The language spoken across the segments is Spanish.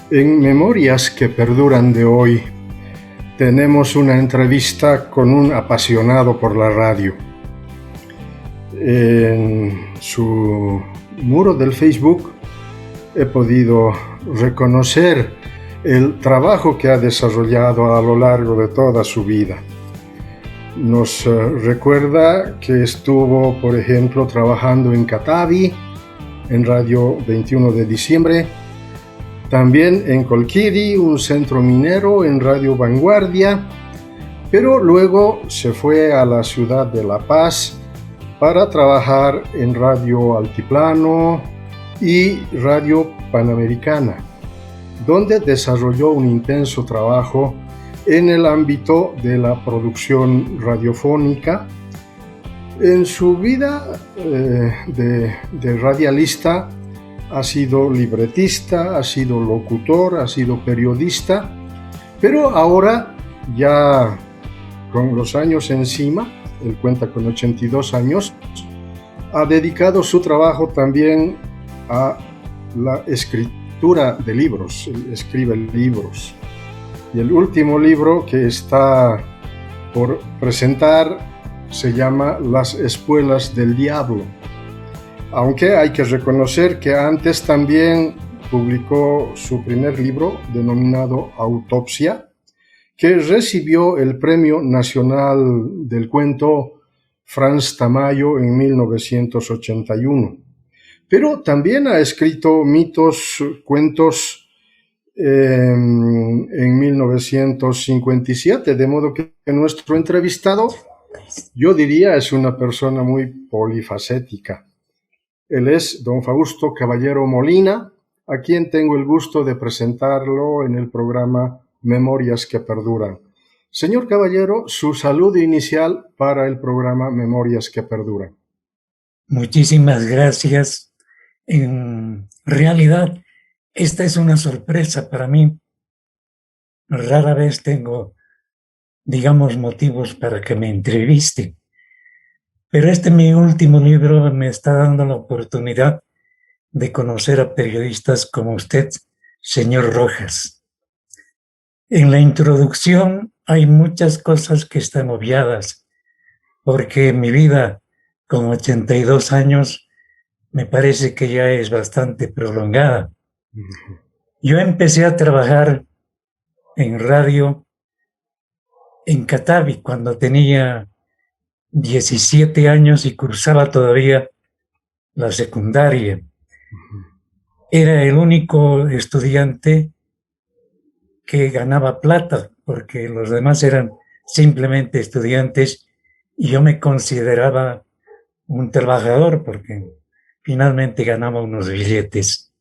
En Memorias que Perduran de hoy, tenemos una entrevista con un apasionado por la radio. En su muro del Facebook he podido reconocer el trabajo que ha desarrollado a lo largo de toda su vida. Nos recuerda que estuvo, por ejemplo, trabajando en Catavi, en Radio 21 de Diciembre, también en Colquiri, un centro minero, en Radio Vanguardia, pero luego se fue a la ciudad de La Paz para trabajar en Radio Altiplano y Radio Panamericana, donde desarrolló un intenso trabajo en el ámbito de la producción radiofónica. En su vida de radialista ha sido libretista, ha sido locutor, ha sido periodista, pero ahora ya con los años encima, él cuenta con 82 años, ha dedicado su trabajo también a la escritura de libros. Él escribe libros. Y el último libro que está por presentar se llama Las Espuelas del Diablo. Aunque hay que reconocer que antes también publicó su primer libro denominado Autopsia, que recibió el Premio Nacional del Cuento Franz Tamayo en 1981. Pero también ha escrito mitos, cuentos en 1957, de modo que nuestro entrevistado, yo diría, es una persona muy polifacética. Él es don Fausto Caballero Molina, a quien tengo el gusto de presentarlo en el programa Memorias que Perduran. Señor Caballero, su saludo inicial para el programa Memorias que Perduran. Muchísimas gracias. En realidad, esta es una sorpresa para mí. Rara vez tengo, digamos, motivos para que me entreviste. Pero mi último libro me está dando la oportunidad de conocer a periodistas como usted, señor Rojas. En la introducción hay muchas cosas que están obviadas, porque mi vida con 82 años me parece que ya es bastante prolongada. Yo empecé a trabajar en radio en Catavi cuando tenía 17 años y cursaba todavía la secundaria. Era el único estudiante que ganaba plata, porque los demás eran simplemente estudiantes y yo me consideraba un trabajador porque finalmente ganaba unos billetes.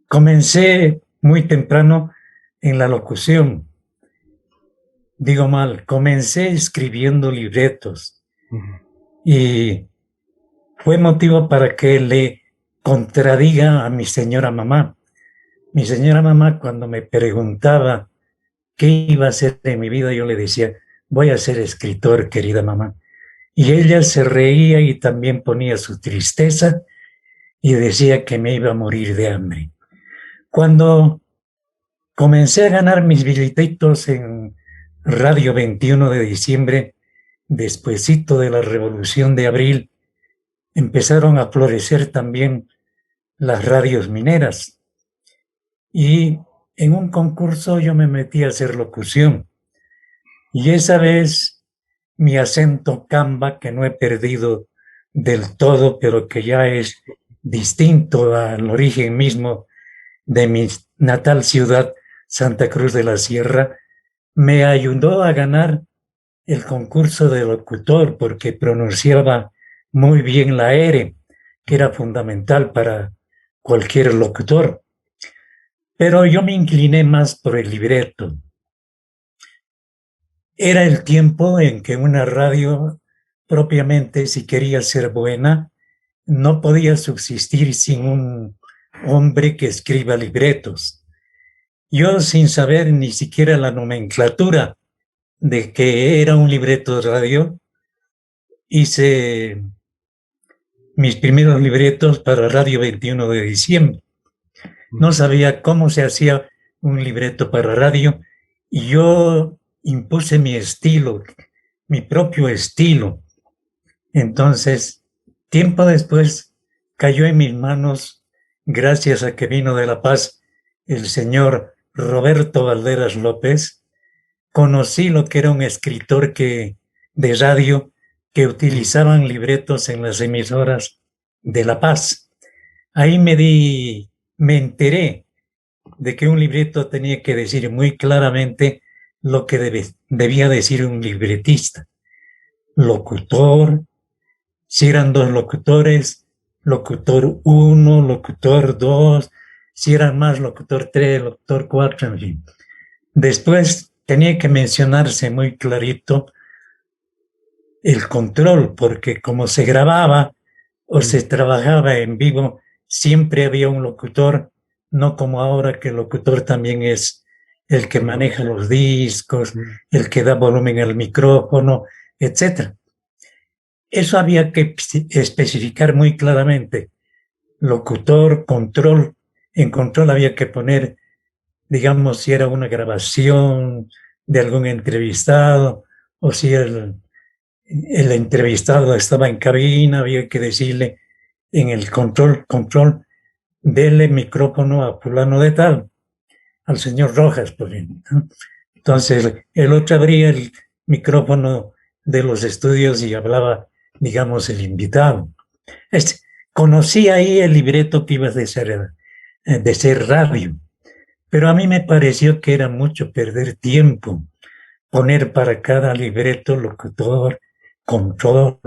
Comencé muy temprano en la locución. Digo mal, comencé escribiendo libretos. Y fue motivo para que le contradiga a mi señora mamá. Mi señora mamá, cuando me preguntaba qué iba a hacer en mi vida, yo le decía, voy a ser escritor, querida mamá. Y ella se reía y también ponía su tristeza y decía que me iba a morir de hambre. Cuando comencé a ganar mis billetitos en Radio 21 de Diciembre, despuesito de la Revolución de Abril, empezaron a florecer también las radios mineras. Y en un concurso yo me metí a hacer locución. Y esa vez mi acento camba, que no he perdido del todo, pero que ya es distinto al origen mismo de mi natal ciudad, Santa Cruz de la Sierra, me ayudó a ganar el concurso de locutor porque pronunciaba muy bien la R, que era fundamental para cualquier locutor. Pero yo me incliné más por el libreto. Era el tiempo en que una radio, propiamente, si quería ser buena, no podía subsistir sin un hombre que escriba libretos. Yo, sin saber ni siquiera la nomenclatura de que era un libreto de radio, hice mis primeros libretos para Radio 21 de Diciembre. No sabía cómo se hacía un libreto para radio y yo impuse mi estilo, mi propio estilo. Entonces, tiempo después, cayó en mis manos, gracias a que vino de La Paz el señor Roberto Valderas López. Conocí lo que era un escritor de radio que utilizaban libretos en las emisoras de La Paz. Ahí me enteré de que un libreto tenía que decir muy claramente lo que debía decir un libretista. Locutor, si eran dos locutores, locutor 1, locutor 2, si eran más, locutor 3, locutor 4, en fin. Después tenía que mencionarse muy clarito el control, porque como se grababa o se trabajaba en vivo, siempre había un locutor, no como ahora que el locutor también es el que maneja los discos, el que da volumen al micrófono, etc. Eso había que especificar muy claramente. Locutor, control. En control había que poner, digamos, si era una grabación de algún entrevistado o si el entrevistado estaba en cabina, había que decirle en el control, dele micrófono a fulano de tal, al señor Rojas, por ejemplo. Entonces, el otro abría el micrófono de los estudios y hablaba, digamos, el invitado. Conocí ahí el libreto que iba de ser radio, pero a mí me pareció que era mucho perder tiempo poner para cada libreto locutor, control.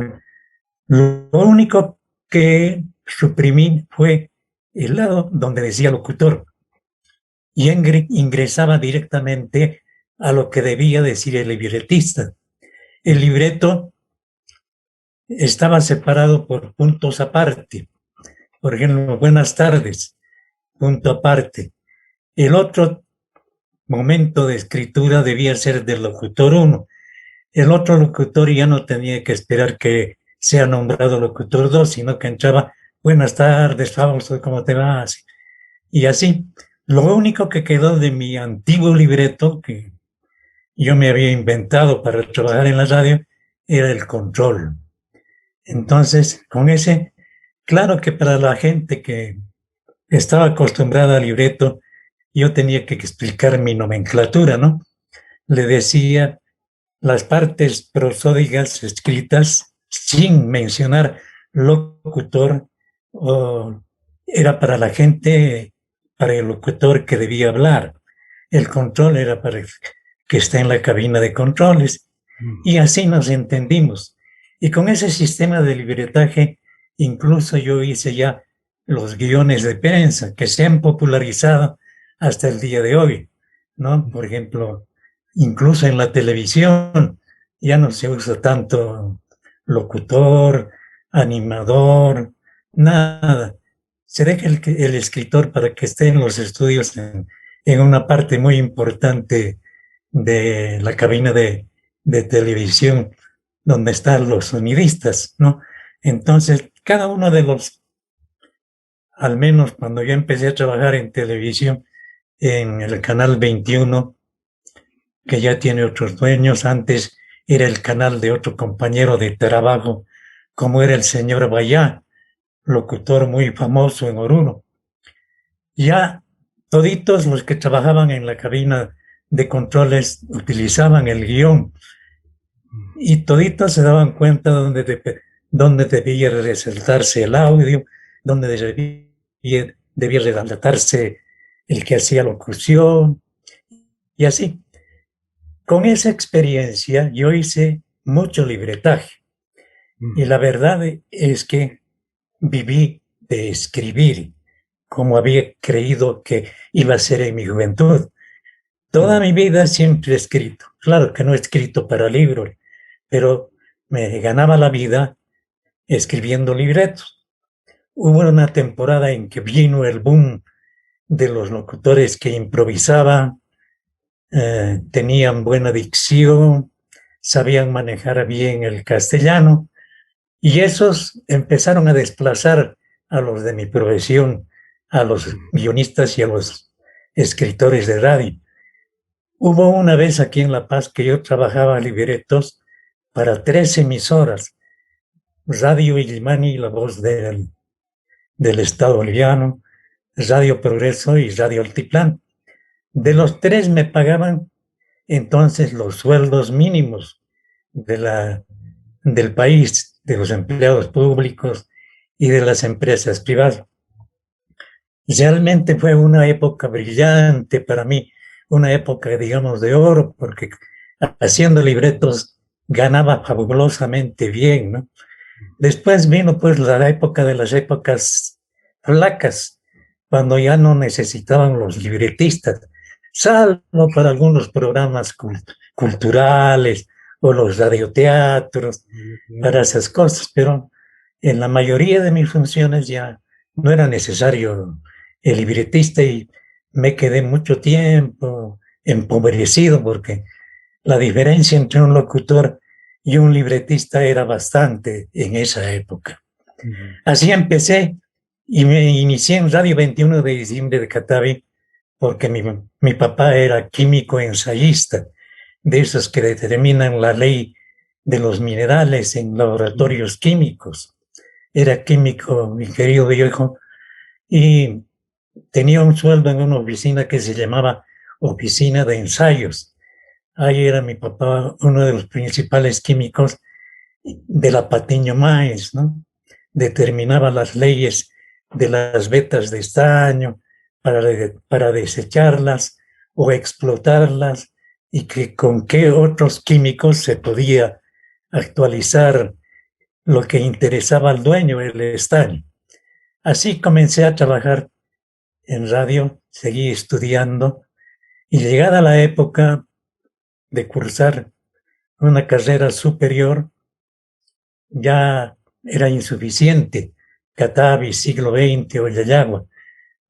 Lo único que suprimí fue el lado donde decía locutor y ingresaba directamente a lo que debía decir el libretista. El libreto estaba separado por puntos aparte. Por ejemplo, buenas tardes, punto aparte. El otro momento de escritura debía ser del locutor 1. El otro locutor ya no tenía que esperar que sea nombrado locutor 2, sino que entraba, buenas tardes, Fausto, ¿cómo te vas? Y así. Lo único que quedó de mi antiguo libreto, que yo me había inventado para trabajar en la radio, era el control. Entonces, con ese, claro que para la gente que estaba acostumbrada al libreto, yo tenía que explicar mi nomenclatura, ¿no? Le decía las partes prosódicas escritas sin mencionar locutor, era para la gente, para el locutor que debía hablar. El control era para el que está en la cabina de controles. Y así nos entendimos. Y con ese sistema de libretaje, incluso yo hice ya los guiones de prensa que se han popularizado hasta el día de hoy, ¿no? Por ejemplo, incluso en la televisión ya no se usa tanto locutor, animador, nada. Se deja el escritor para que esté en los estudios en una parte muy importante de la cabina de televisión donde están los sonidistas, ¿no? Entonces, cada uno de los, al menos cuando yo empecé a trabajar en televisión, en el canal 21, que ya tiene otros dueños, antes era el canal de otro compañero de trabajo, como era el señor Bayá, locutor muy famoso en Oruro. Ya toditos los que trabajaban en la cabina de controles utilizaban el guión y toditos se daban cuenta dónde debía resaltarse el audio, dónde debía resaltarse el que hacía locución y así. Con esa experiencia yo hice mucho libretaje y la verdad es que viví de escribir como había creído que iba a ser en mi juventud. Toda mi vida siempre he escrito. Claro que no he escrito para libros, pero me ganaba la vida escribiendo libretos. Hubo una temporada en que vino el boom de los locutores que improvisaban, tenían buena dicción, sabían manejar bien el castellano, y esos empezaron a desplazar a los de mi profesión, a los guionistas y a los escritores de radio. Hubo una vez aquí en La Paz que yo trabajaba libretos para 3 emisoras, Radio Illimani, La Voz del Estado Boliviano, Radio Progreso y Radio Altiplán. De los 3 me pagaban entonces los sueldos mínimos del país, de los empleados públicos y de las empresas privadas. Realmente fue una época brillante para mí, una época, digamos, de oro, porque haciendo libretos ganaba fabulosamente bien, ¿no? Después vino pues la época de las épocas flacas, cuando ya no necesitaban los libretistas, salvo para algunos programas culturales o los radioteatros, para esas cosas, pero en la mayoría de mis funciones ya no era necesario el libretista y me quedé mucho tiempo empobrecido porque la diferencia entre un locutor y un libretista era bastante en esa época. Así empecé y me inicié en Radio 21 de diciembre de Catavi porque mi papá era químico ensayista, de esos que determinan la ley de los minerales en laboratorios químicos. Era químico, mi querido viejo, y tenía un sueldo en una oficina que se llamaba Oficina de Ensayos. Ahí era mi papá uno de los principales químicos de la Patiño Máez, ¿no? Determinaba las leyes de las vetas de estaño para desecharlas o explotarlas y que con qué otros químicos se podía actualizar lo que interesaba al dueño, el estaño. Así comencé a trabajar en radio, seguí estudiando y llegada la época de cursar una carrera superior, ya era insuficiente Catavi, siglo XX o Yayagua,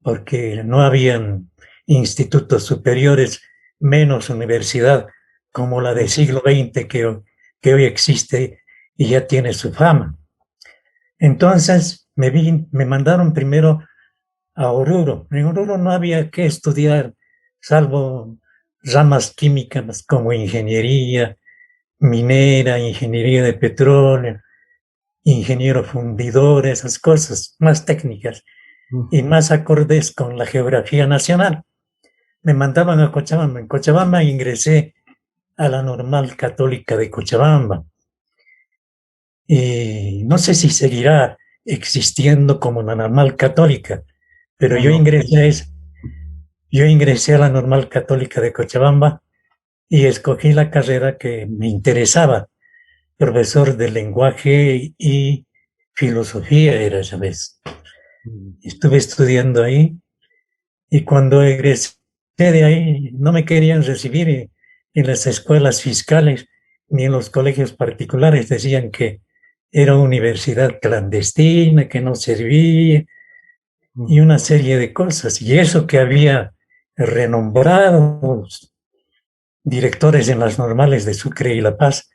porque no habían institutos superiores, menos universidad como la de siglo XX que hoy existe y ya tiene su fama. Entonces me mandaron primero a Oruro. En Oruro no había que estudiar, salvo ramas químicas como ingeniería minera, ingeniería de petróleo, ingeniero fundidor, esas cosas más técnicas y más acordes con la geografía nacional. Me mandaban a Cochabamba. En Cochabamba ingresé a la Normal Católica de Cochabamba. Y no sé si seguirá existiendo como la Normal Católica, pero yo ingresé a la Normal Católica de Cochabamba y escogí la carrera que me interesaba, profesor de lenguaje y filosofía era esa vez. Estuve estudiando ahí y cuando egresé de ahí no me querían recibir en las escuelas fiscales ni en los colegios particulares. Decían que era universidad clandestina, que no servía y una serie de cosas. Y eso que había renombrados directores en las normales de Sucre y La Paz,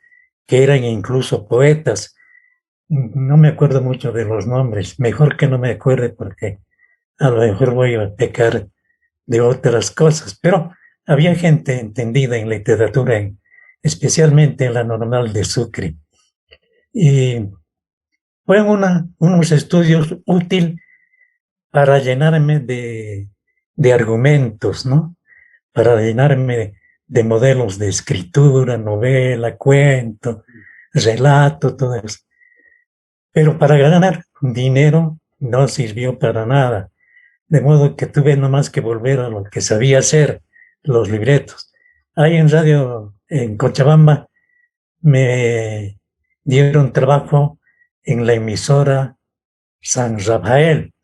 que eran incluso poetas. No me acuerdo mucho de los nombres, mejor que no me acuerde porque a lo mejor voy a pecar de otras cosas, pero había gente entendida en literatura, especialmente en la normal de Sucre. Y fueron unos estudios útiles para llenarme de argumentos, ¿no? Para llenarme de modelos de escritura, novela, cuento, relato, todo eso. Pero para ganar dinero no sirvió para nada. De modo que tuve nomás que volver a lo que sabía hacer, los libretos. Ahí en Cochabamba, me dieron trabajo en la emisora San Rafael,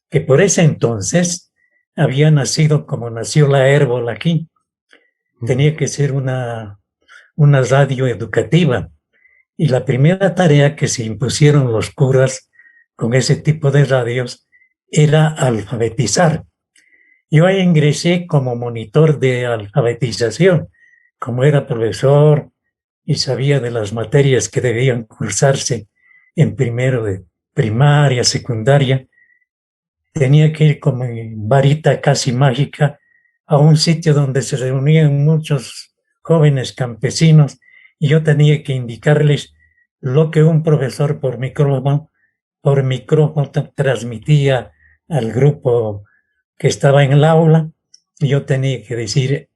que por ese entonces había nacido como nació la Hérbol aquí. Tenía que ser una radio educativa. Y la primera tarea que se impusieron los curas con ese tipo de radios era alfabetizar. Yo ahí ingresé como monitor de alfabetización, como era profesor y sabía de las materias que debían cursarse en primero de primaria, secundaria. Tenía que ir como en varita casi mágica a un sitio donde se reunían muchos jóvenes campesinos y yo tenía que indicarles lo que un profesor por micrófono transmitía al grupo que estaba en el aula. Y yo tenía que decir,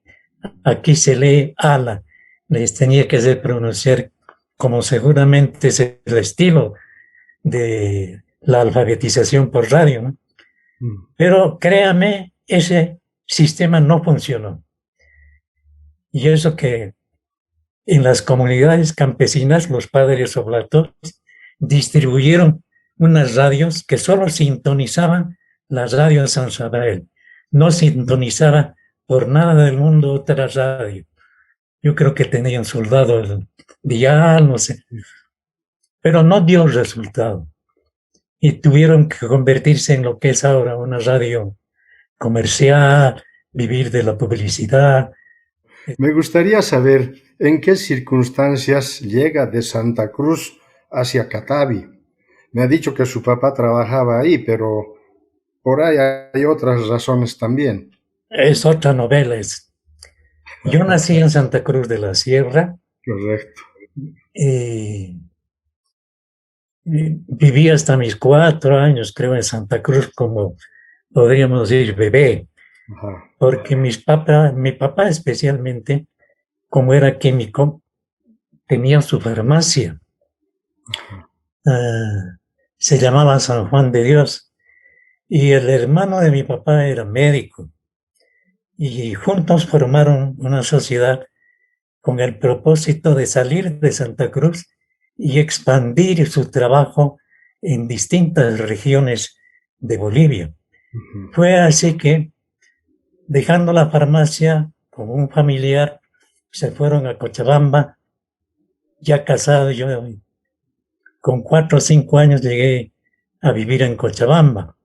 aquí se lee ala, les tenía que hacer pronunciar como seguramente es el estilo de la alfabetización por radio, ¿no? Pero créame, ese sistema no funcionó. Y eso que en las comunidades campesinas los padres oblatos distribuyeron unas radios que solo sintonizaban la radio de San Rafael. No sintonizaba por nada del mundo otra radio. Yo creo que tenían soldados dial, no sé. Pero no dio resultado. Y tuvieron que convertirse en lo que es ahora una radio comercial, vivir de la publicidad. Me gustaría saber en qué circunstancias llega de Santa Cruz hacia Catavi. Me ha dicho que su papá trabajaba ahí, pero por ahí hay otras razones también. Es otra novela. Yo nací en Santa Cruz de la Sierra. Correcto. Viví hasta mis 4 años, creo, en Santa Cruz, como podríamos decir, bebé. Ajá. Porque mi papá especialmente, como era químico, tenía su farmacia. Se llamaba San Juan de Dios. Y el hermano de mi papá era médico. Y juntos formaron una sociedad con el propósito de salir de Santa Cruz y expandir su trabajo en distintas regiones de Bolivia. Fue así que, dejando la farmacia con un familiar, se fueron a Cochabamba. Ya casado, yo con 4 o 5 años llegué a vivir en Cochabamba,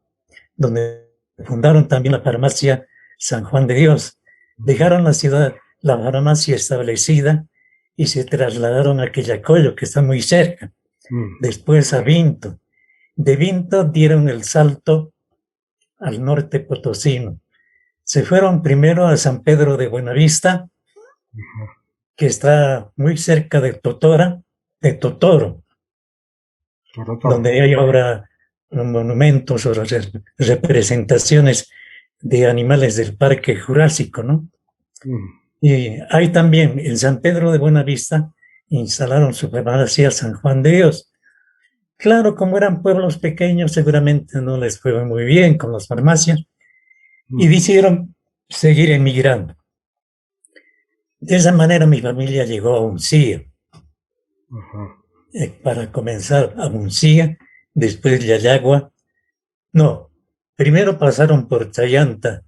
donde fundaron también la farmacia San Juan de Dios. Dejaron la farmacia establecida y se trasladaron a Quillacollo, que está muy cerca. Después a Vinto. De Vinto dieron el salto al norte potosino. Se fueron primero a San Pedro de Buenavista, que está muy cerca de Totoro, donde hay ahora monumentos o representaciones de animales del Parque Jurásico, ¿no? Y hay también en San Pedro de Buenavista instalaron su farmacia San Juan de Dios. Claro, como eran pueblos pequeños, seguramente no les fue muy bien con las farmacias y decidieron seguir emigrando. De esa manera mi familia llegó a Uncía. Para comenzar a Uncía, después Yayagua. No, primero pasaron por Chayanta,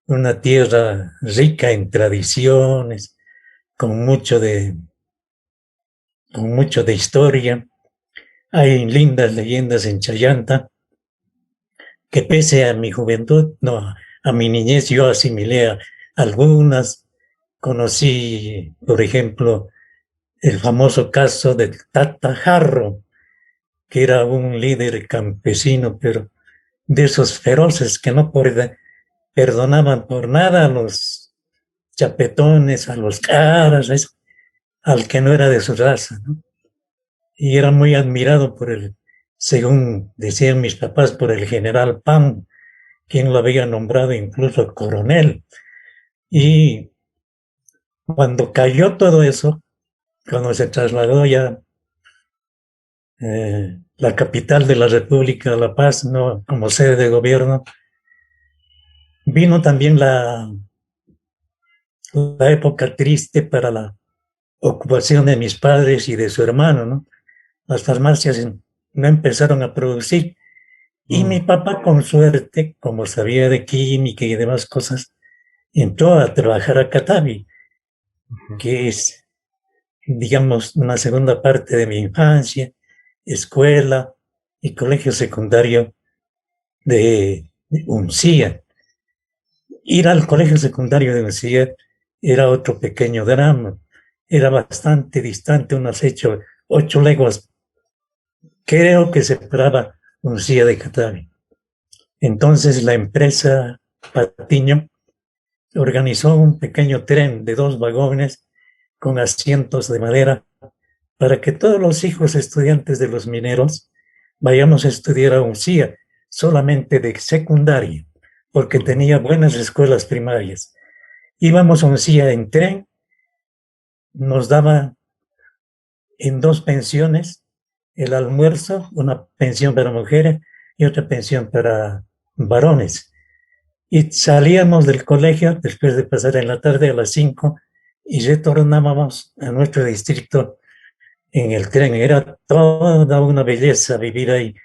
una tierra rica en tradiciones, con mucho de historia. Hay lindas leyendas en Chayanta, que pese a mi juventud, a mi niñez, yo asimilé algunas. Conocí, por ejemplo, el famoso caso de Tata Jarro, que era un líder campesino, pero de esos feroces que no perdonaban por nada a los chapetones, a los caras, al que no era de su raza, ¿no? Y era muy admirado según decían mis papás, por el general Pam, quien lo había nombrado incluso coronel. Y cuando cayó todo eso, cuando se trasladó ya la capital de la República, La Paz, ¿no?, como sede de gobierno, vino también la época triste para la ocupación de mis padres y de su hermano, ¿no? Las farmacias no empezaron a producir. Y mi papá, con suerte, como sabía de química y demás cosas, entró a trabajar a Catavi, que es, digamos, una segunda parte de mi infancia, escuela y colegio secundario de Uncía. Ir al colegio secundario de Uncía era otro pequeño drama. Era bastante distante, unas 8 leguas, creo que separaba Uncía de Catavi. Entonces la empresa Patiño organizó un pequeño tren de 2 vagones con asientos de madera para que todos los hijos estudiantes de los mineros vayamos a estudiar a UNCIA, solamente de secundaria, porque tenía buenas escuelas primarias. Íbamos a UNCIA en tren, nos daba en 2 pensiones el almuerzo, una pensión para mujeres y otra pensión para varones. Y salíamos del colegio después de pasar en la tarde a las 5 y retornábamos a nuestro distrito en el tren. Era toda una belleza vivir ahí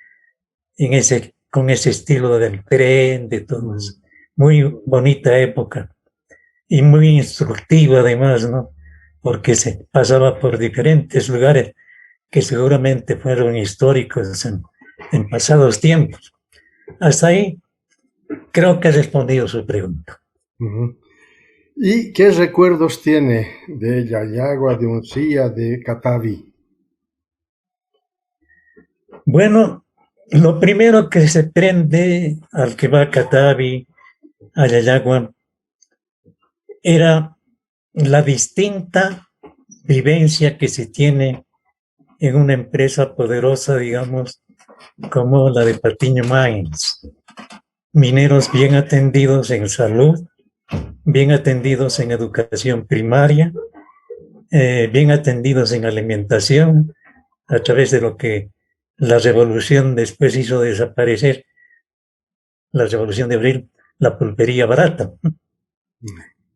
con ese estilo del tren, de todos. Muy bonita época y muy instructiva además, ¿no? Porque se pasaba por diferentes lugares que seguramente fueron históricos en pasados tiempos. Hasta ahí creo que he respondido su pregunta. ¿Y qué recuerdos tiene de Yayagua, de Uncía, de Catavi? Bueno, lo primero que se prende al que va a Catavi, a Yayagua, era la distinta vivencia que se tiene en una empresa poderosa, digamos, como la de Patiño Mines. Mineros bien atendidos en salud, bien atendidos en educación primaria, bien atendidos en alimentación, a través de lo que la revolución después hizo desaparecer, la revolución de abril, la pulpería barata.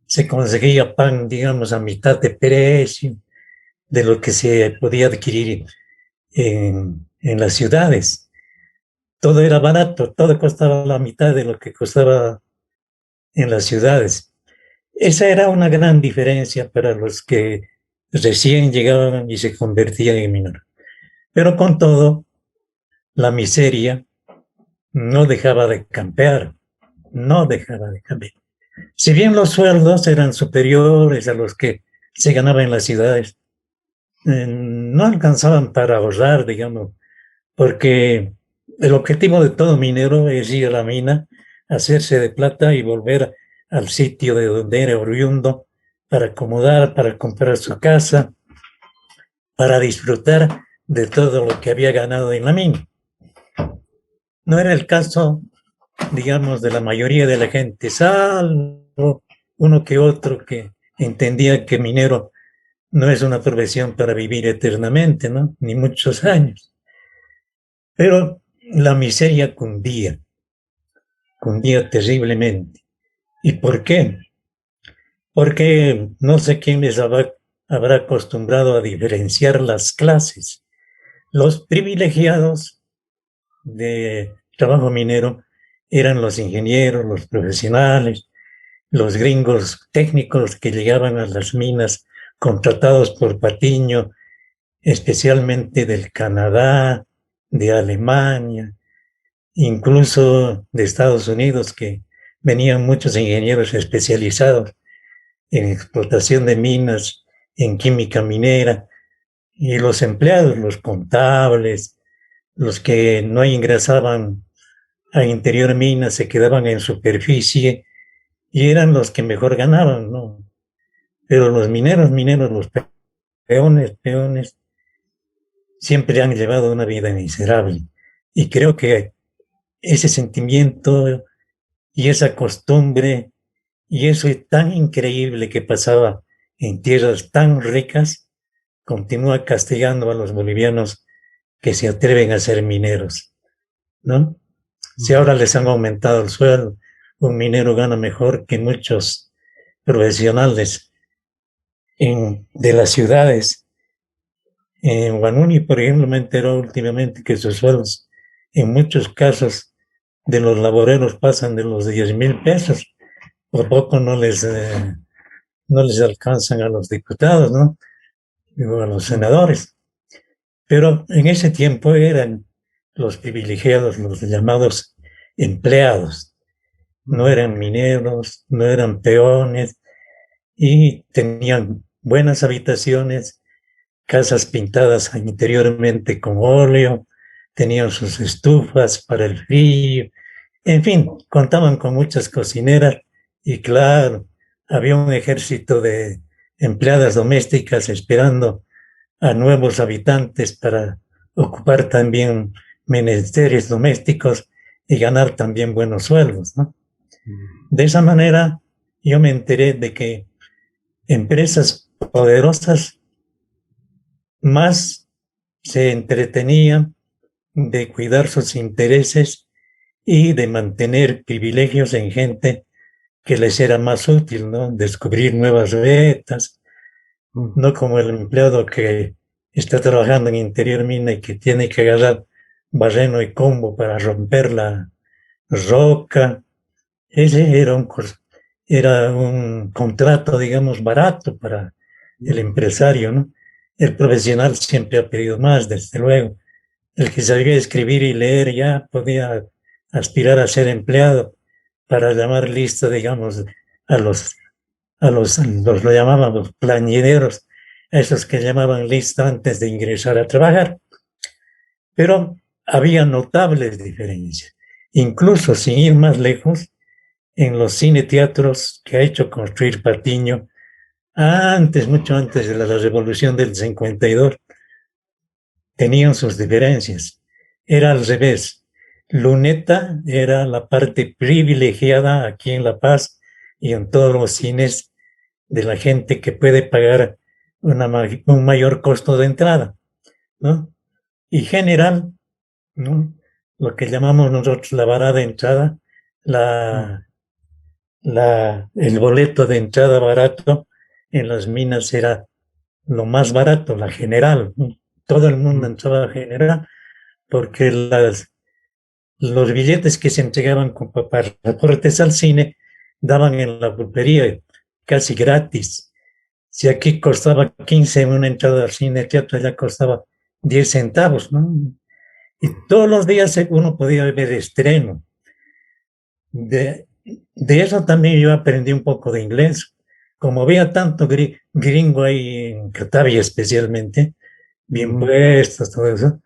Se conseguía pan, digamos, a mitad de precio de lo que se podía adquirir en las ciudades. Todo era barato, todo costaba la mitad de lo que costaba en las ciudades. Esa era una gran diferencia para los que recién llegaban y se convertían en mineros. Pero con todo, la miseria no dejaba de campear, no dejaba de campear. Si bien los sueldos eran superiores a los que se ganaban en las ciudades, no alcanzaban para ahorrar, digamos, porque el objetivo de todo minero es ir a la mina, hacerse de plata y volver al sitio de donde era oriundo para acomodar, para comprar su casa, para disfrutar de todo lo que había ganado en la mina. No era el caso, digamos, de la mayoría de la gente, salvo uno que otro que entendía que minero no es una profesión para vivir eternamente, ¿no? Ni muchos años. Pero la miseria cundía terriblemente. ¿Y por qué? Porque no sé quién les habrá acostumbrado a diferenciar las clases. Los privilegiados de trabajo minero eran los ingenieros, los profesionales, los gringos técnicos que llegaban a las minas contratados por Patiño, especialmente del Canadá, de Alemania, incluso de Estados Unidos, que venían muchos ingenieros especializados en explotación de minas, en química minera, y los empleados, los contables, los que no ingresaban a interior minas, se quedaban en superficie y eran los que mejor ganaban, ¿no? Pero los mineros, los peones, siempre han llevado una vida miserable. Y creo que ese sentimiento y esa costumbre y eso tan increíble que pasaba en tierras tan ricas, continúa castigando a los bolivianos que se atreven a ser mineros, ¿no? Si ahora les han aumentado el sueldo, un minero gana mejor que muchos profesionales de las ciudades. En Huanuni, por ejemplo, me enteró últimamente que sus sueldos, en muchos casos, de los laboreros pasan de los 10,000 pesos. Por poco no les alcanzan a los diputados, ¿no? O a los senadores. Pero en ese tiempo eran los privilegiados, los llamados empleados. No eran mineros, no eran peones y tenían buenas habitaciones, casas pintadas interiormente con óleo, tenían sus estufas para el frío, en fin, contaban con muchas cocineras y claro, había un ejército de empleadas domésticas esperando a nuevos habitantes para ocupar también menesteres domésticos y ganar también buenos sueldos, ¿no? De esa manera yo me enteré de que empresas poderosas más se entretenían de cuidar sus intereses y de mantener privilegios en gente que les era más útil, ¿no? Descubrir nuevas vetas, no como el empleado que está trabajando en interior mina y que tiene que agarrar barreno y combo para romper la roca. Ese era un contrato, digamos, barato para el empresario, ¿no? El profesional siempre ha pedido más, desde luego. El que sabía escribir y leer ya podía aspirar a ser empleado para llamar lista, digamos, a los lo llamábamos plañideros, a esos que llamaban lista antes de ingresar a trabajar. Pero había notables diferencias. Incluso sin ir más lejos, en los cine-teatros que ha hecho construir Patiño, antes, mucho antes de la Revolución del 52, tenían sus diferencias. Era al revés. Luneta era la parte privilegiada aquí en La Paz y en todos los cines de la gente que puede pagar un mayor costo de entrada, ¿no? Y general, ¿no? Lo que llamamos nosotros la vara de entrada, el boleto de entrada barato en las minas era lo más barato, la general, ¿no? Todo el mundo entraba a general porque los billetes que se entregaban con pasaportes al cine daban en la pulpería casi gratis. Si aquí costaba 15 una entrada al cine, teatro ya costaba 10 centavos, ¿no? Y todos los días uno podía ver estreno. De eso también yo aprendí un poco de inglés. Como había tanto gringo ahí en Catavia especialmente, bien puestos, todo eso,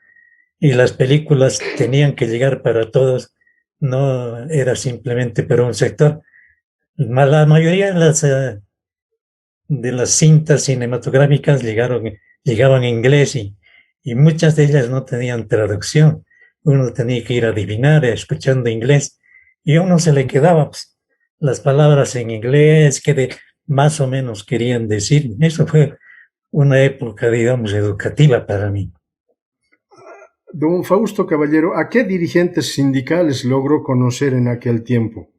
y las películas tenían que llegar para todos, no era simplemente para un sector. La mayoría de las cintas cinematográficas llegaban en inglés y muchas de ellas no tenían traducción. Uno tenía que ir a adivinar, escuchando inglés, y a uno se le quedaba pues, las palabras en inglés más o menos querían decir. Eso fue una época, digamos, educativa para mí. Don Fausto Caballero, ¿a qué dirigentes sindicales logró conocer en aquel tiempo?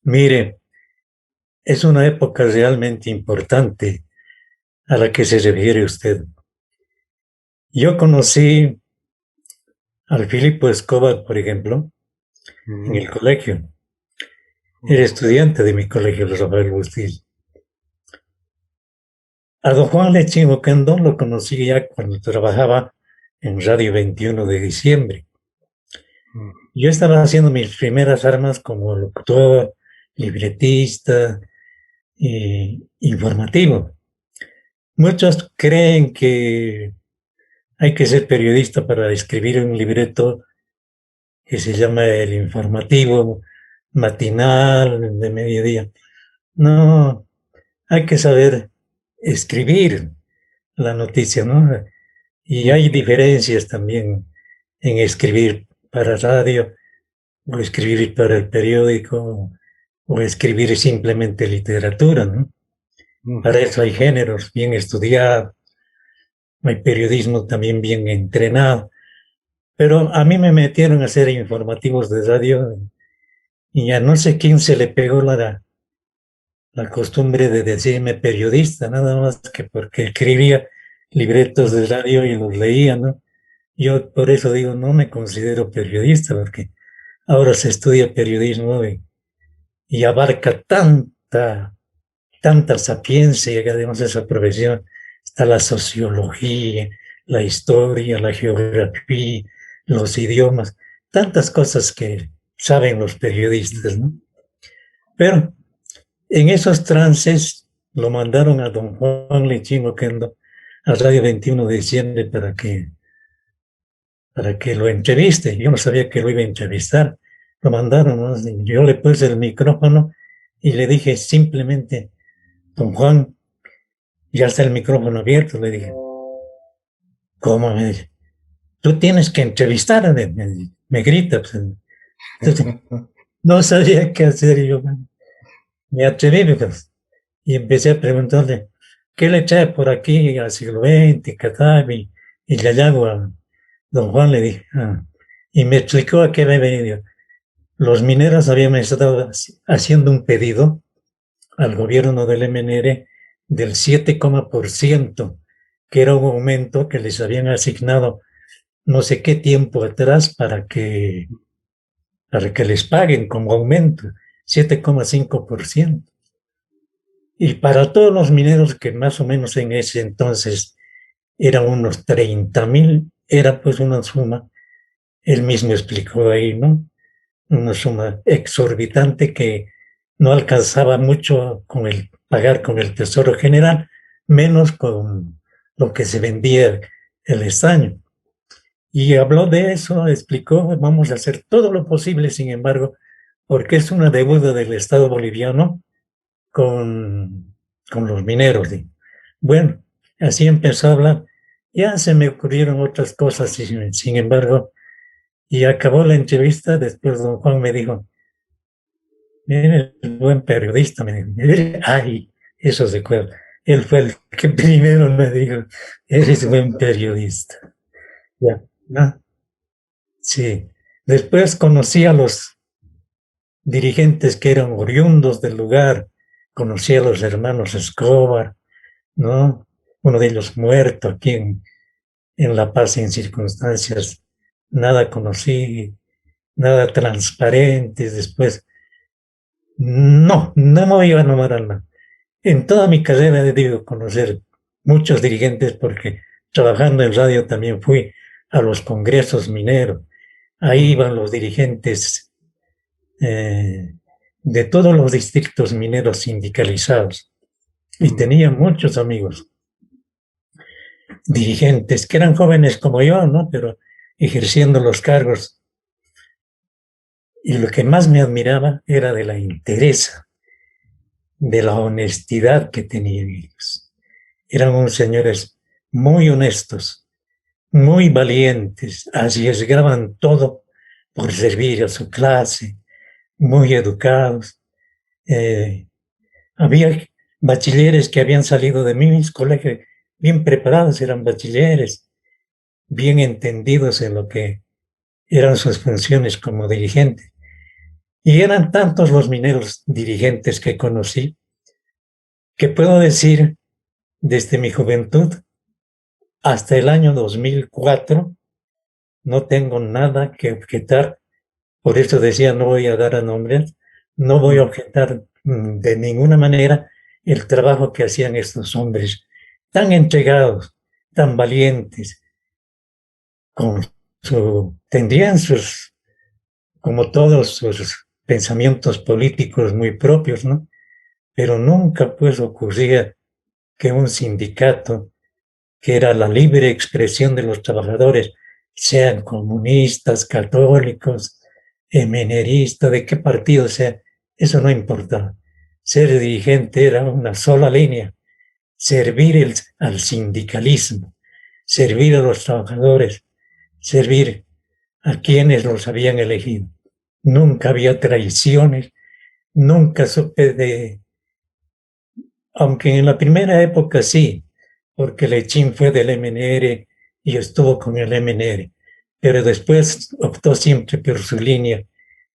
Mire, es una época realmente importante a la que se refiere usted. Yo conocí al Filipo Escobar, por ejemplo, en el colegio. Era estudiante de mi colegio, el Rafael Bustillo. A don Juan Lechín Oquendo lo conocí ya cuando trabajaba en Radio 21 de diciembre. Yo estaba haciendo mis primeras armas como locutor, libretista e informativo. Muchos creen que hay que ser periodista para escribir un libreto que se llama el informativo matinal de mediodía. No, hay que saber escribir la noticia, ¿no? Y hay diferencias también en escribir para radio, o escribir para el periódico, o escribir simplemente literatura, ¿no? Para eso hay géneros bien estudiados, hay periodismo también bien entrenado. Pero a mí me metieron a hacer informativos de radio y a no sé quién se le pegó la costumbre de decirme periodista, nada más que porque escribía libretos de radio y los leía, ¿no? Yo por eso digo, no me considero periodista, porque ahora se estudia periodismo y abarca tanta sapiencia, que además de esa profesión está la sociología, la historia, la geografía, los idiomas, tantas cosas que saben los periodistas, ¿no? Pero en esos trances lo mandaron a don Juan Lechín Oquendo a Radio 21 de diciembre para que lo entreviste. Yo no sabía que lo iba a entrevistar. Lo mandaron, ¿no? Yo le puse el micrófono y le dije simplemente, don Juan, ya está el micrófono abierto, le dije. ¿Cómo? Me dice, tú tienes que entrevistar, me grita. Pues. Entonces, no sabía qué hacer, y yo me atreví, pues, y empecé a preguntarle, ¿qué le trae por aquí al siglo XX, Catavi? Y le llamo a don Juan, le dije, y me explicó a qué había venido. Los mineros habían estado haciendo un pedido al gobierno del MNR del 7%, que era un aumento que les habían asignado no sé qué tiempo atrás para que les paguen como aumento, 7,5%. Y para todos los mineros que más o menos en ese entonces eran unos 30,000, era pues una suma, él mismo explicó ahí, ¿no? Una suma exorbitante que no alcanzaba mucho con el pagar con el Tesoro General, menos con lo que se vendía el estaño. Y habló de eso, explicó, vamos a hacer todo lo posible, sin embargo, porque es una deuda del Estado boliviano con los mineros. Bueno, así empezó a hablar. Ya se me ocurrieron otras cosas, sin embargo, y acabó la entrevista. Después don Juan me dijo, eres buen periodista, me dijo. Ay, eso se acuerda. Él fue el que primero me dijo, eres buen periodista. Ya, ¿no? Sí. Después conocí a los dirigentes que eran oriundos del lugar, conocí a los hermanos Escobar, ¿no? Uno de ellos muerto aquí en La Paz en circunstancias nada conocí, nada transparentes. Después, no me iba a nombrar nada. En toda mi carrera he debido conocer muchos dirigentes porque trabajando en radio también fui a los congresos mineros. Ahí iban los dirigentes eh, de todos los distritos mineros sindicalizados y tenía muchos amigos dirigentes que eran jóvenes como yo, ¿no? Pero ejerciendo los cargos. Y lo que más me admiraba era de la entereza, de la honestidad que tenían ellos. Eran unos señores muy honestos, muy valientes, arriesgaban todo por servir a su clase, muy educados. Había bachilleres que habían salido de mis colegios bien preparados, eran bachilleres, bien entendidos en lo que eran sus funciones como dirigentes. Y eran tantos los mineros dirigentes que conocí, que puedo decir, desde mi juventud hasta el año 2004, no tengo nada que objetar. Por eso decía, no voy a dar a nombres, no voy a objetar de ninguna manera el trabajo que hacían estos hombres, tan entregados, tan valientes, tendrían sus, como todos sus pensamientos políticos muy propios, ¿no? Pero nunca pues ocurría que un sindicato, que era la libre expresión de los trabajadores, sean comunistas, católicos, meneristas, de qué partido sea, eso no importaba. Ser dirigente era una sola línea, servir al sindicalismo, servir a los trabajadores, servir a quienes los habían elegido. Nunca había traiciones, nunca supe aunque en la primera época sí, porque Lechín fue del MNR y estuvo con el MNR, pero después optó siempre por su línea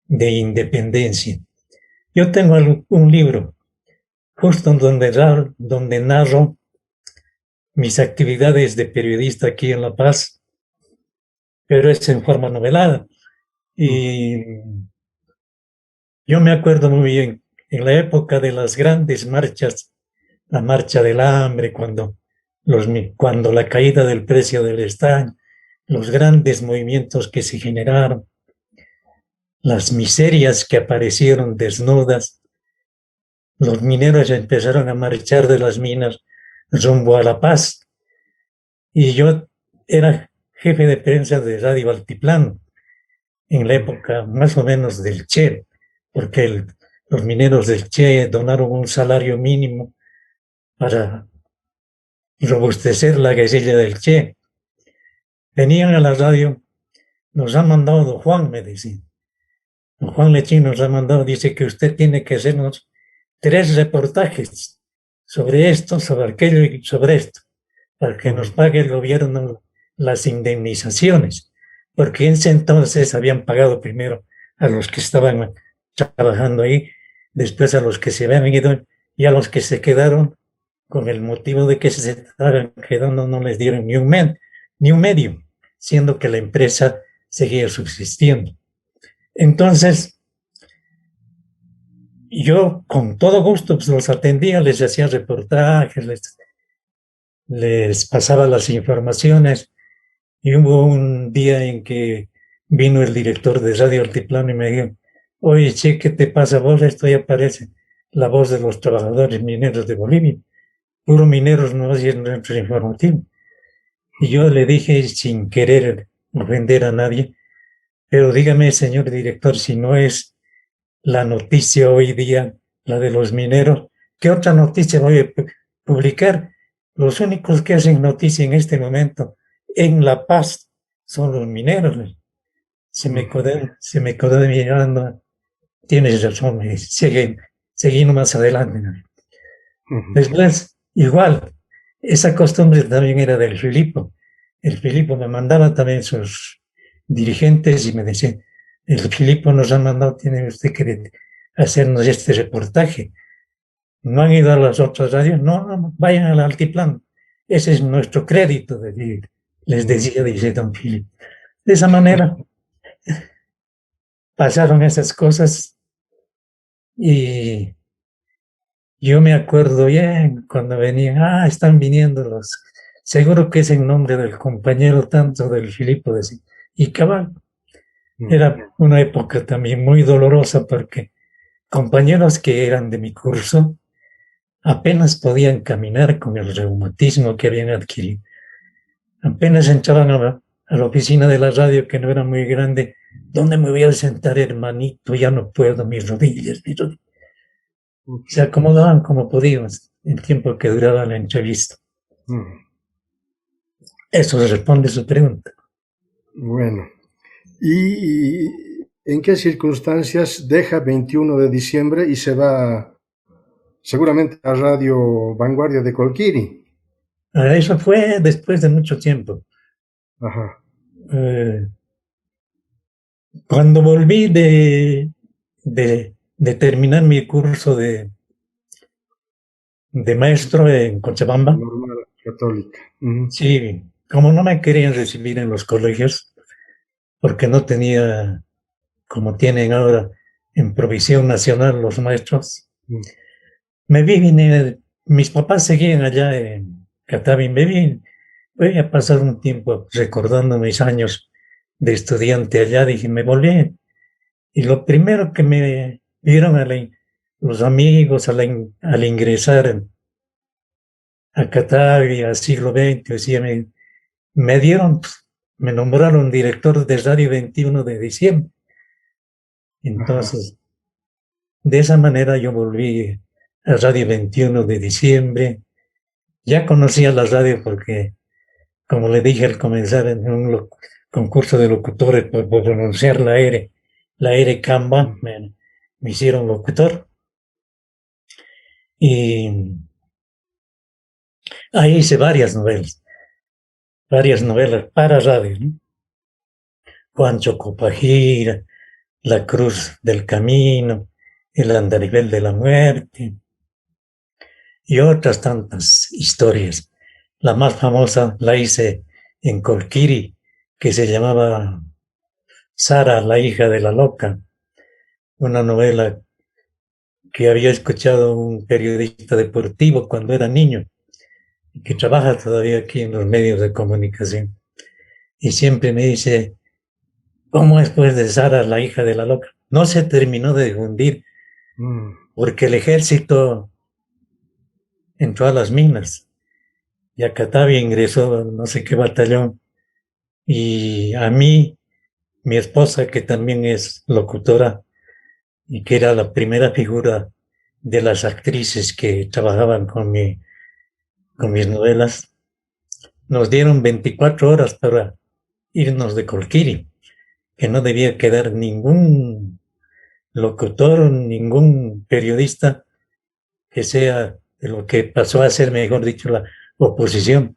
de independencia. Yo tengo un libro justo donde narro mis actividades de periodista aquí en La Paz, pero es en forma novelada. Y yo me acuerdo muy bien, en la época de las grandes marchas, la marcha del hambre, cuando la caída del precio del estaño, los grandes movimientos que se generaron, las miserias que aparecieron desnudas, los mineros empezaron a marchar de las minas rumbo a La Paz. Y yo era jefe de prensa de Radio Altiplano en la época más o menos del Che, porque los mineros del Che donaron un salario mínimo para robustecer la guerrilla del Che. Venían a la radio, nos ha mandado don Juan, me decían. Don Juan Lechín nos ha mandado, dice que usted tiene que hacernos 3 reportajes sobre esto, sobre aquello y sobre esto, para que nos pague el gobierno las indemnizaciones, porque en ese entonces habían pagado primero a los que estaban trabajando ahí, después a los que se habían ido y a los que se quedaron con el motivo de que se estaban quedando no les dieron ni un medio, siendo que la empresa seguía subsistiendo. Entonces, yo con todo gusto pues, los atendía, les hacía reportajes, les pasaba las informaciones, y hubo un día en que vino el director de Radio Altiplano y me dijo, oye, che, ¿qué te pasa vos? Esto ya parece la voz de los trabajadores mineros de Bolivia. Puro mineros no hacen nuestro informativo. Y yo le dije, sin querer ofender a nadie, pero dígame, señor director, si no es la noticia hoy día, la de los mineros, ¿qué otra noticia voy a publicar? Los únicos que hacen noticia en este momento en La Paz son los mineros. Se me quedó mirando. Tienes razón, me dice, seguí más adelante. Después, igual, esa costumbre también era del Filipo. El Filipo me mandaba también sus dirigentes y me decía, el Filipo nos ha mandado, tiene usted que hacernos este reportaje. ¿No han ido a las otras radios? No, vayan al altiplano. Ese es nuestro crédito, les decía, dice don Filipo. De esa manera pasaron esas cosas y yo me acuerdo bien cuando venían, están viniendo seguro que es en nombre del compañero tanto del Filipo, decía. Y cabal, era una época también muy dolorosa porque compañeros que eran de mi curso apenas podían caminar con el reumatismo que habían adquirido. Apenas entraban a la oficina de la radio, que no era muy grande. ¿Dónde me voy a sentar, hermanito? Ya no puedo, mis rodillas. Se acomodaban como podían el tiempo que duraba la entrevista. Eso responde a su pregunta. Bueno, ¿y en qué circunstancias deja 21 de diciembre y se va seguramente a Radio Vanguardia de Colquiri? Eso fue después de mucho tiempo. Ajá. Cuando volví de terminar mi curso de maestro en Cochabamba. Normal católica. Sí, como no me querían recibir en los colegios, porque no tenía, como tienen ahora en Provisión Nacional los maestros, me vine, mis papás seguían allá en Catavi, voy a pasar un tiempo recordando mis años de estudiante allá, dije, me volví. Y lo primero que me vieron los amigos al ingresar a Catavi, al siglo XX, me nombraron director de Radio 21 de diciembre. Entonces, de esa manera yo volví a Radio 21 de diciembre. Ya conocía la radio porque, como le dije al comenzar en un concurso de locutores por pronunciar la R Camba, me hicieron locutor. Y ahí hice varias novelas para radio, ¿no? Juancho Copajira, La Cruz del Camino, El Andarivel de la Muerte y otras tantas historias. La más famosa la hice en Colquiri, que se llamaba Sara, la hija de la loca, una novela que había escuchado un periodista deportivo cuando era niño y que trabaja todavía aquí en los medios de comunicación. Y siempre me dice, ¿cómo es pues de Sara, la hija de la loca? No se terminó de difundir porque el ejército entró a las minas y a Catavi ingresó a no sé qué batallón. Y a mí, mi esposa, que también es locutora, y que era la primera figura de las actrices que trabajaban con mis novelas, nos dieron 24 horas para irnos de Colquiri, que no debía quedar ningún locutor, ningún periodista que sea de lo que pasó a ser, mejor dicho, la oposición.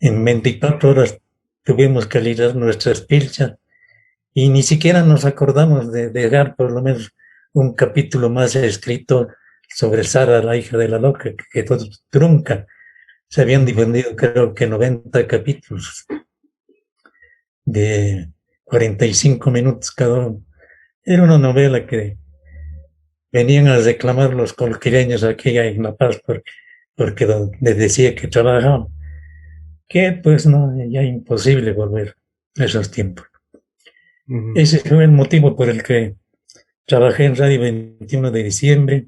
En 24 horas tuvimos que lirar nuestras pilchas y ni siquiera nos acordamos de dejar por lo menos un capítulo más escrito sobre Sara, la hija de la loca, que quedó trunca. Se habían difundido creo que 90 capítulos de 45 minutos cada uno. Era una novela que venían a reclamar los colquireños aquí en La Paz porque les decía que trabajaban, que pues no, ya imposible volver a esos tiempos. Ese fue el motivo por el que trabajé en Radio 21 de diciembre.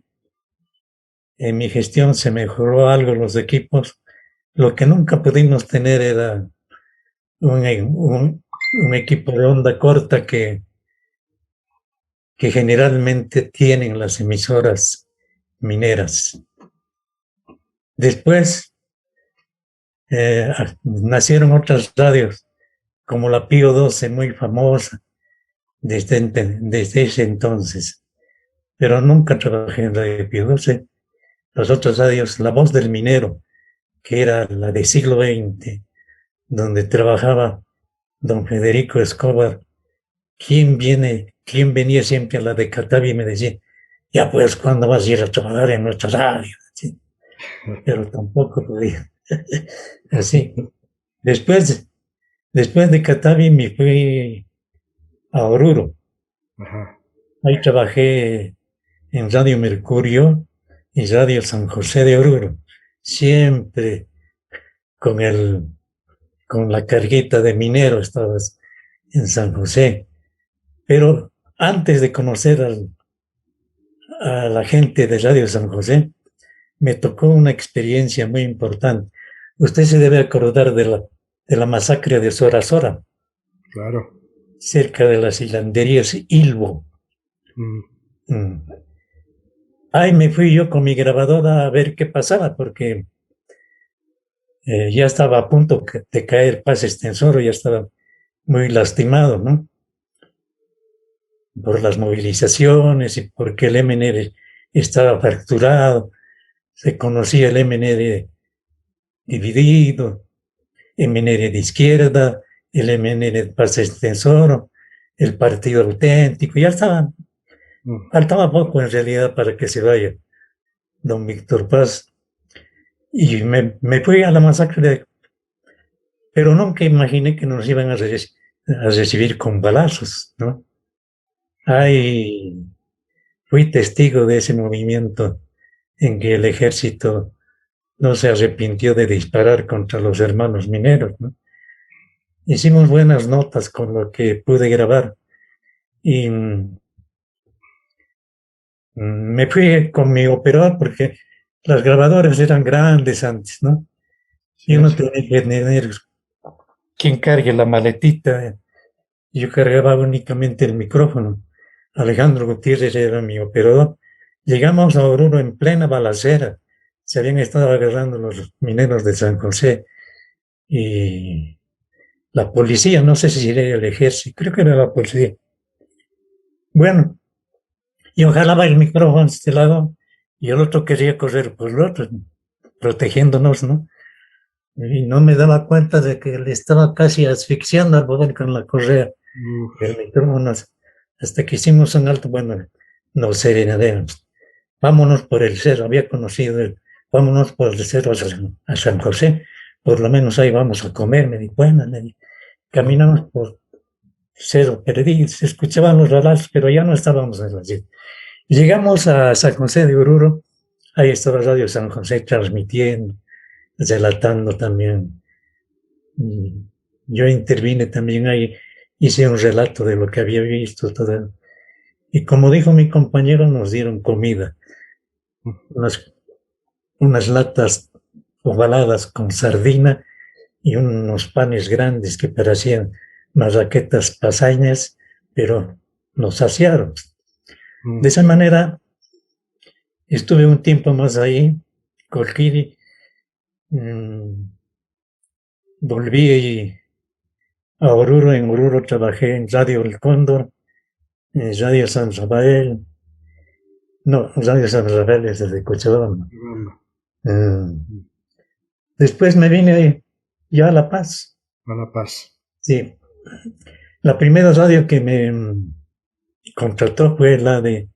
En mi gestión se mejoró algo los equipos. Lo que nunca pudimos tener era un equipo de onda corta que generalmente tienen las emisoras mineras. Después nacieron otras radios, como la Pío 12, muy famosa desde ese entonces. Pero nunca trabajé en Radio Pío 12. Las otras radios, La Voz del Minero, que era la de siglo XX, donde trabajaba don Federico Escobar, quien venía siempre a la de Catavi y me decía, ya pues, ¿cuándo vas a ir a trabajar en nuestra radio? ¿Sí? Pero tampoco podía. Así. Después de Catavi me fui a Oruro. Ajá. Ahí trabajé en Radio Mercurio y Radio San José de Oruro, siempre con la carguita de minero estabas en San José. Pero antes de conocer a la gente de Radio San José, me tocó una experiencia muy importante. Usted se debe acordar de la masacre de Sora Sora. Claro. Cerca de las hilanderías Ilbo. Ahí me fui yo con mi grabadora a ver qué pasaba, porque ya estaba a punto de caer Paz Extensoro, ya estaba muy lastimado, ¿no? Por las movilizaciones y porque el MNR estaba fracturado, se conocía el MNR dividido, MNR de izquierda, el MNR de Paz Extensoro, el Partido Auténtico, ya estaba, faltaba poco en realidad para que se vaya don Víctor Paz. Y me fui a la masacre, pero nunca imaginé que nos iban a recibir con balazos, ¿no? Fui testigo de ese movimiento en que el ejército no se arrepintió de disparar contra los hermanos mineros, ¿no? Hicimos buenas notas con lo que pude grabar y me fui con mi operador porque las grabadoras eran grandes antes, ¿no? Y uno tenía que tener quien cargue la maletita. Yo cargaba únicamente el micrófono. Alejandro Gutiérrez era mi operador. Llegamos a Oruro en plena balacera. Se habían estado agarrando los mineros de San José. Y la policía, no sé si era el ejército, creo que era la policía. Bueno, yo jalaba el micrófono a este lado y el otro quería correr por el otro, protegiéndonos, ¿no? Y no me daba cuenta de que le estaba casi asfixiando al poder con la correa del micrófono. Hasta que hicimos un alto, bueno, nos serenademos. Vámonos por el cerro, había conocido vámonos por el cerro a San José, por lo menos ahí vamos a comer, me di cuenta, caminamos por el cerro, se escuchaban los balazos, pero ya no estábamos en la ciudad. Llegamos a San José de Oruro, ahí estaba Radio San José transmitiendo, relatando también. Yo intervine también ahí, hice un relato de lo que había visto, todo. Y como dijo mi compañero, nos dieron comida, unas latas ovaladas con sardina y unos panes grandes que parecían marraquetas pasañas, pero nos saciaron. De esa manera, estuve un tiempo más ahí, Colquiri, volví a Oruro. En Oruro trabajé en Radio El Cóndor, en Radio San Rafael, no, Radio San Rafael es desde Cochabamba. Después me vine ya a La Paz. A La Paz. Sí. La primera radio que me contrató fue la de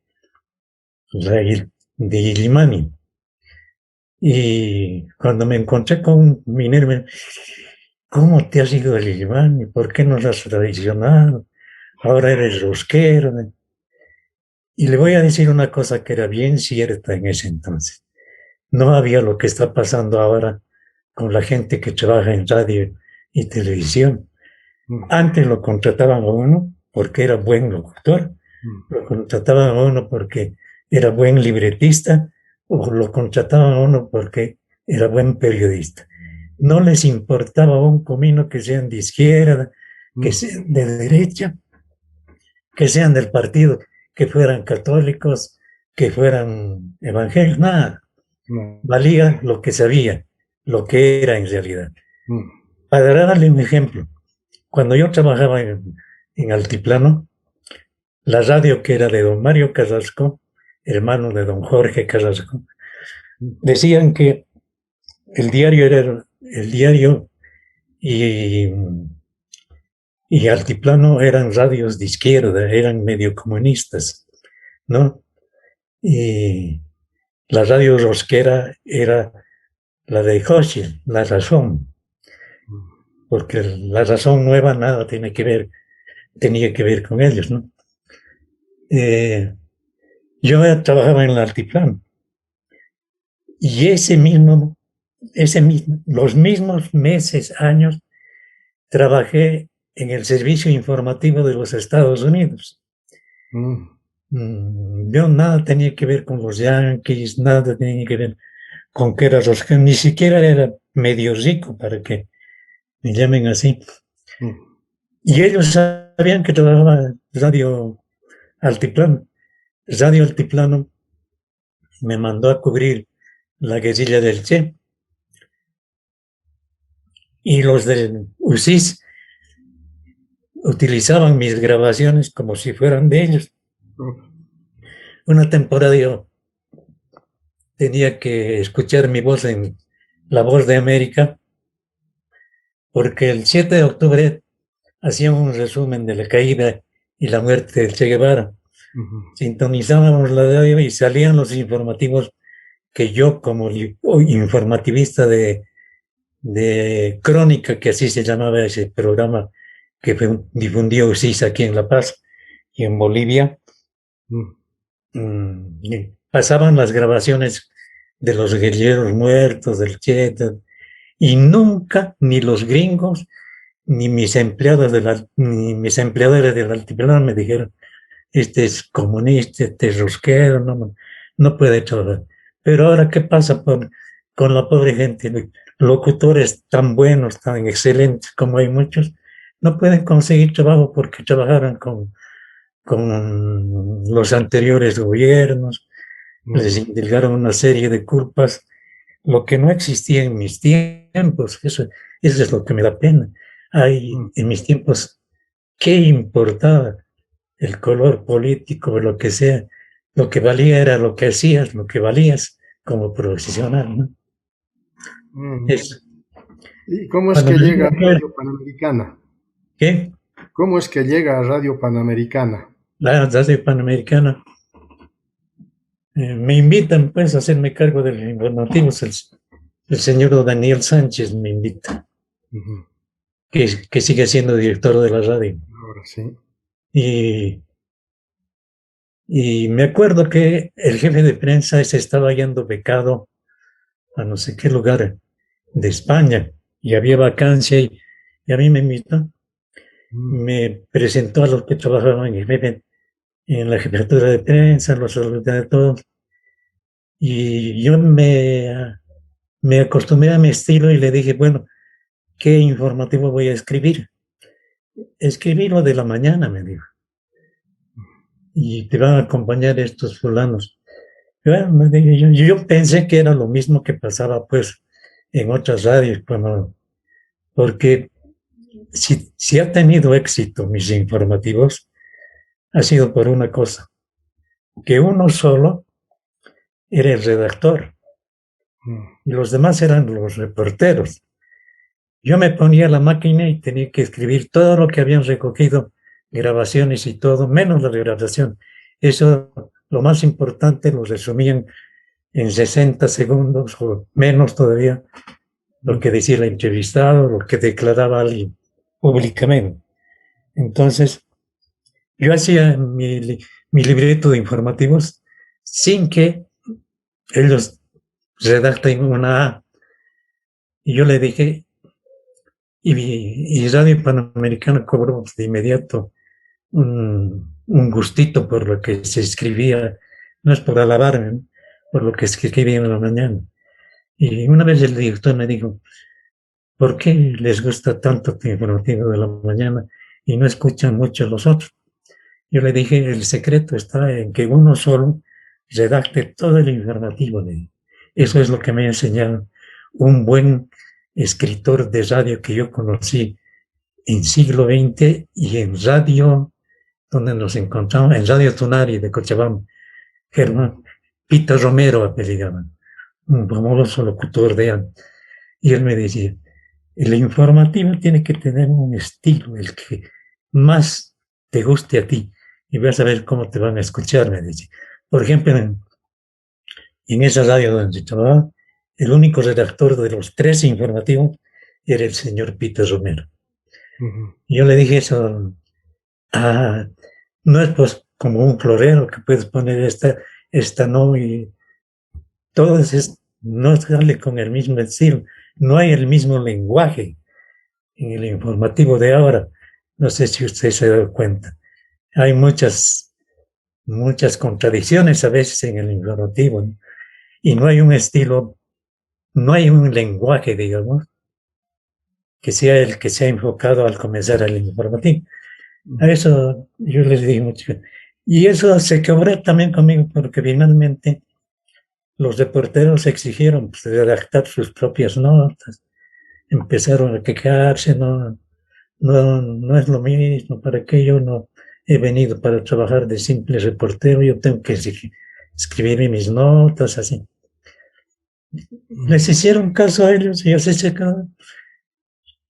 Illimani. Y cuando me encontré con Minerva, ¿cómo te has ido a Illimani? ¿Por qué no has tradicionado? Ahora eres rosquero. Y le voy a decir una cosa que era bien cierta en ese entonces. No había lo que está pasando ahora con la gente que trabaja en radio y televisión. Antes lo contrataban a uno porque era buen locutor, lo contrataban a uno porque era buen libretista, o lo contrataban a uno porque era buen periodista. No les importaba un comino que sean de izquierda, que sean de derecha, que sean del partido, que fueran católicos, que fueran evangélicos, nada. Valía lo que sabía, lo que era en realidad. Para darle un ejemplo, cuando yo trabajaba en Altiplano, la radio que era de don Mario Carrasco, hermano de don Jorge Carrasco, decían que el diario era el diario y Altiplano eran radios de izquierda, eran medio comunistas, ¿no? Y la radio rosquera era la de José, La Razón, porque La Razón Nueva nada tenía que ver con ellos, ¿no? Yo trabajaba en el Altiplano y los mismos meses, años, trabajé en el servicio informativo de los Estados Unidos. Yo nada tenía que ver con los Yankees, nada tenía que ver con que era rosquero, ni siquiera era medio rico para que me llamen así. Y ellos sabían que trabajaba Radio Altiplano. Radio Altiplano me mandó a cubrir la guerrilla del Che. Y los del UCIS utilizaban mis grabaciones como si fueran de ellos. Una temporada yo tenía que escuchar mi voz en La Voz de América, porque el 7 de octubre hacían un resumen de la caída y la muerte de Che Guevara. Sintonizábamos la radio y salían los informativos que yo, como informativista de crónica, que así se llamaba ese programa que difundió UCIS aquí en La Paz y en Bolivia, pasaban las grabaciones de los guerrilleros muertos, del Che, y nunca ni los gringos ni mis empleadores del Altiplano me dijeron: este es comunista, este es rosquero, no puede trabajar. Pero ahora, ¿qué pasa con la pobre gente? Locutores tan buenos, tan excelentes como hay muchos, no pueden conseguir trabajo porque trabajaron con los anteriores gobiernos, les indilgaron una serie de culpas, lo que no existía en mis tiempos. Eso es lo que me da pena. En mis tiempos, ¿qué importaba el color político o lo que sea? Lo que valía era lo que hacías, lo que valías como profesional, ¿no? Eso. ¿Y cómo es que llega a Radio Panamericana? ¿Qué? ¿Cómo es que llega a Radio Panamericana? La Radio Panamericana. Me invitan, pues, a hacerme cargo de los informativos. El señor Daniel Sánchez me invita, que sigue siendo director de la radio. Ahora sí. Y me acuerdo que el jefe de prensa se estaba yendo becado a no sé qué lugar de España y había vacancia y a mí me invitó. Me presentó a los que trabajaban en la jefatura de prensa, los saludé a todos. Y yo me acostumbré a mi estilo y le dije: bueno, ¿qué informativo voy a escribir? Escribí lo de la mañana, me dijo. y te van a acompañar estos fulanos. Bueno, yo pensé que era lo mismo que pasaba pues en otras radios, porque si ha tenido éxito mis informativos, ha sido por una cosa, que uno solo era el redactor y los demás eran los reporteros. Yo me ponía a la máquina y tenía que escribir todo lo que habían recogido, grabaciones y todo, menos la grabación. Eso, lo más importante, lo resumían en 60 segundos o menos todavía, lo que decía el entrevistado, lo que declaraba alguien públicamente. Entonces, yo hacía mi libreto de informativos sin que ellos redacten una A. Y yo le dije, y Radio Panamericana cobró de inmediato un gustito por lo que se escribía, no es por alabarme, ¿no? Por lo que se escribía en la mañana. Y una vez el director me dijo, ¿por qué les gusta tanto tu informativo de la mañana y no escuchan mucho los otros? Yo le dije, el secreto está en que uno solo redacte todo el informativo. Eso es lo que me ha enseñado un buen escritor de radio que yo conocí en siglo XX y en radio, donde nos encontramos, en Radio Tunari de Cochabamba, Germán Pita Romero apellidaban, un famoso locutor de antes. Y él me decía, el informativo tiene que tener un estilo, el que más te guste a ti, y vas a ver cómo te van a escuchar, me decía. Por ejemplo, en esa radio donde se trabajaba, el único redactor de los 3 informativos era el señor Pita Romero. Y yo le dije eso, no es pues como un florero que puedes poner esta no, y todo no sale con el mismo estilo, no hay el mismo lenguaje en el informativo de ahora. No sé si usted se da cuenta. Hay muchas contradicciones a veces en el informativo, ¿no? Y no hay un estilo, no hay un lenguaje, digamos, que sea el que sea enfocado al comenzar el informativo. A eso yo les digo mucho. Y eso se quebró también conmigo porque finalmente los reporteros exigieron pues, redactar sus propias notas, empezaron a quejarse, no es lo mismo, ¿para qué yo no he venido para trabajar de simple reportero? Yo tengo que escribir mis notas, así. Les hicieron caso a ellos y así se quedó.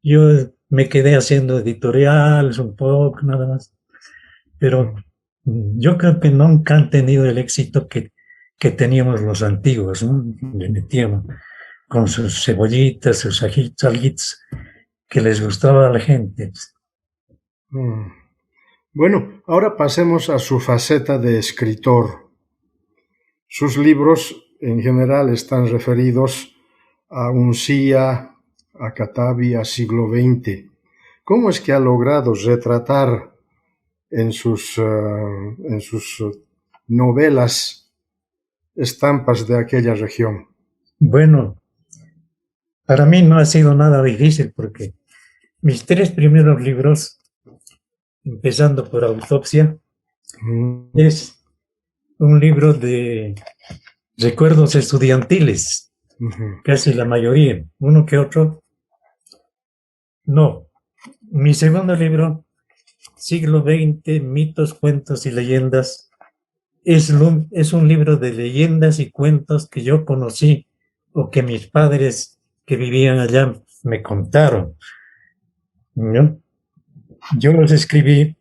Yo me quedé haciendo editoriales un poco, nada más. Pero yo creo que nunca han tenido el éxito que teníamos los antiguos, ¿no? Le metíamos con sus cebollitas, sus ajitos, que les gustaba a la gente. Bueno, ahora pasemos a su faceta de escritor. Sus libros en general están referidos a Uncía, a Catavi, a siglo XX. ¿Cómo es que ha logrado retratar en sus novelas estampas de aquella región? Bueno, para mí no ha sido nada difícil porque mis 3 primeros libros, empezando por Autopsia, es un libro de recuerdos estudiantiles, casi la mayoría, uno que otro. No, mi segundo libro, siglo XX, mitos, cuentos y leyendas, es un libro de leyendas y cuentos que yo conocí o que mis padres que vivían allá me contaron, ¿no? Yo los escribí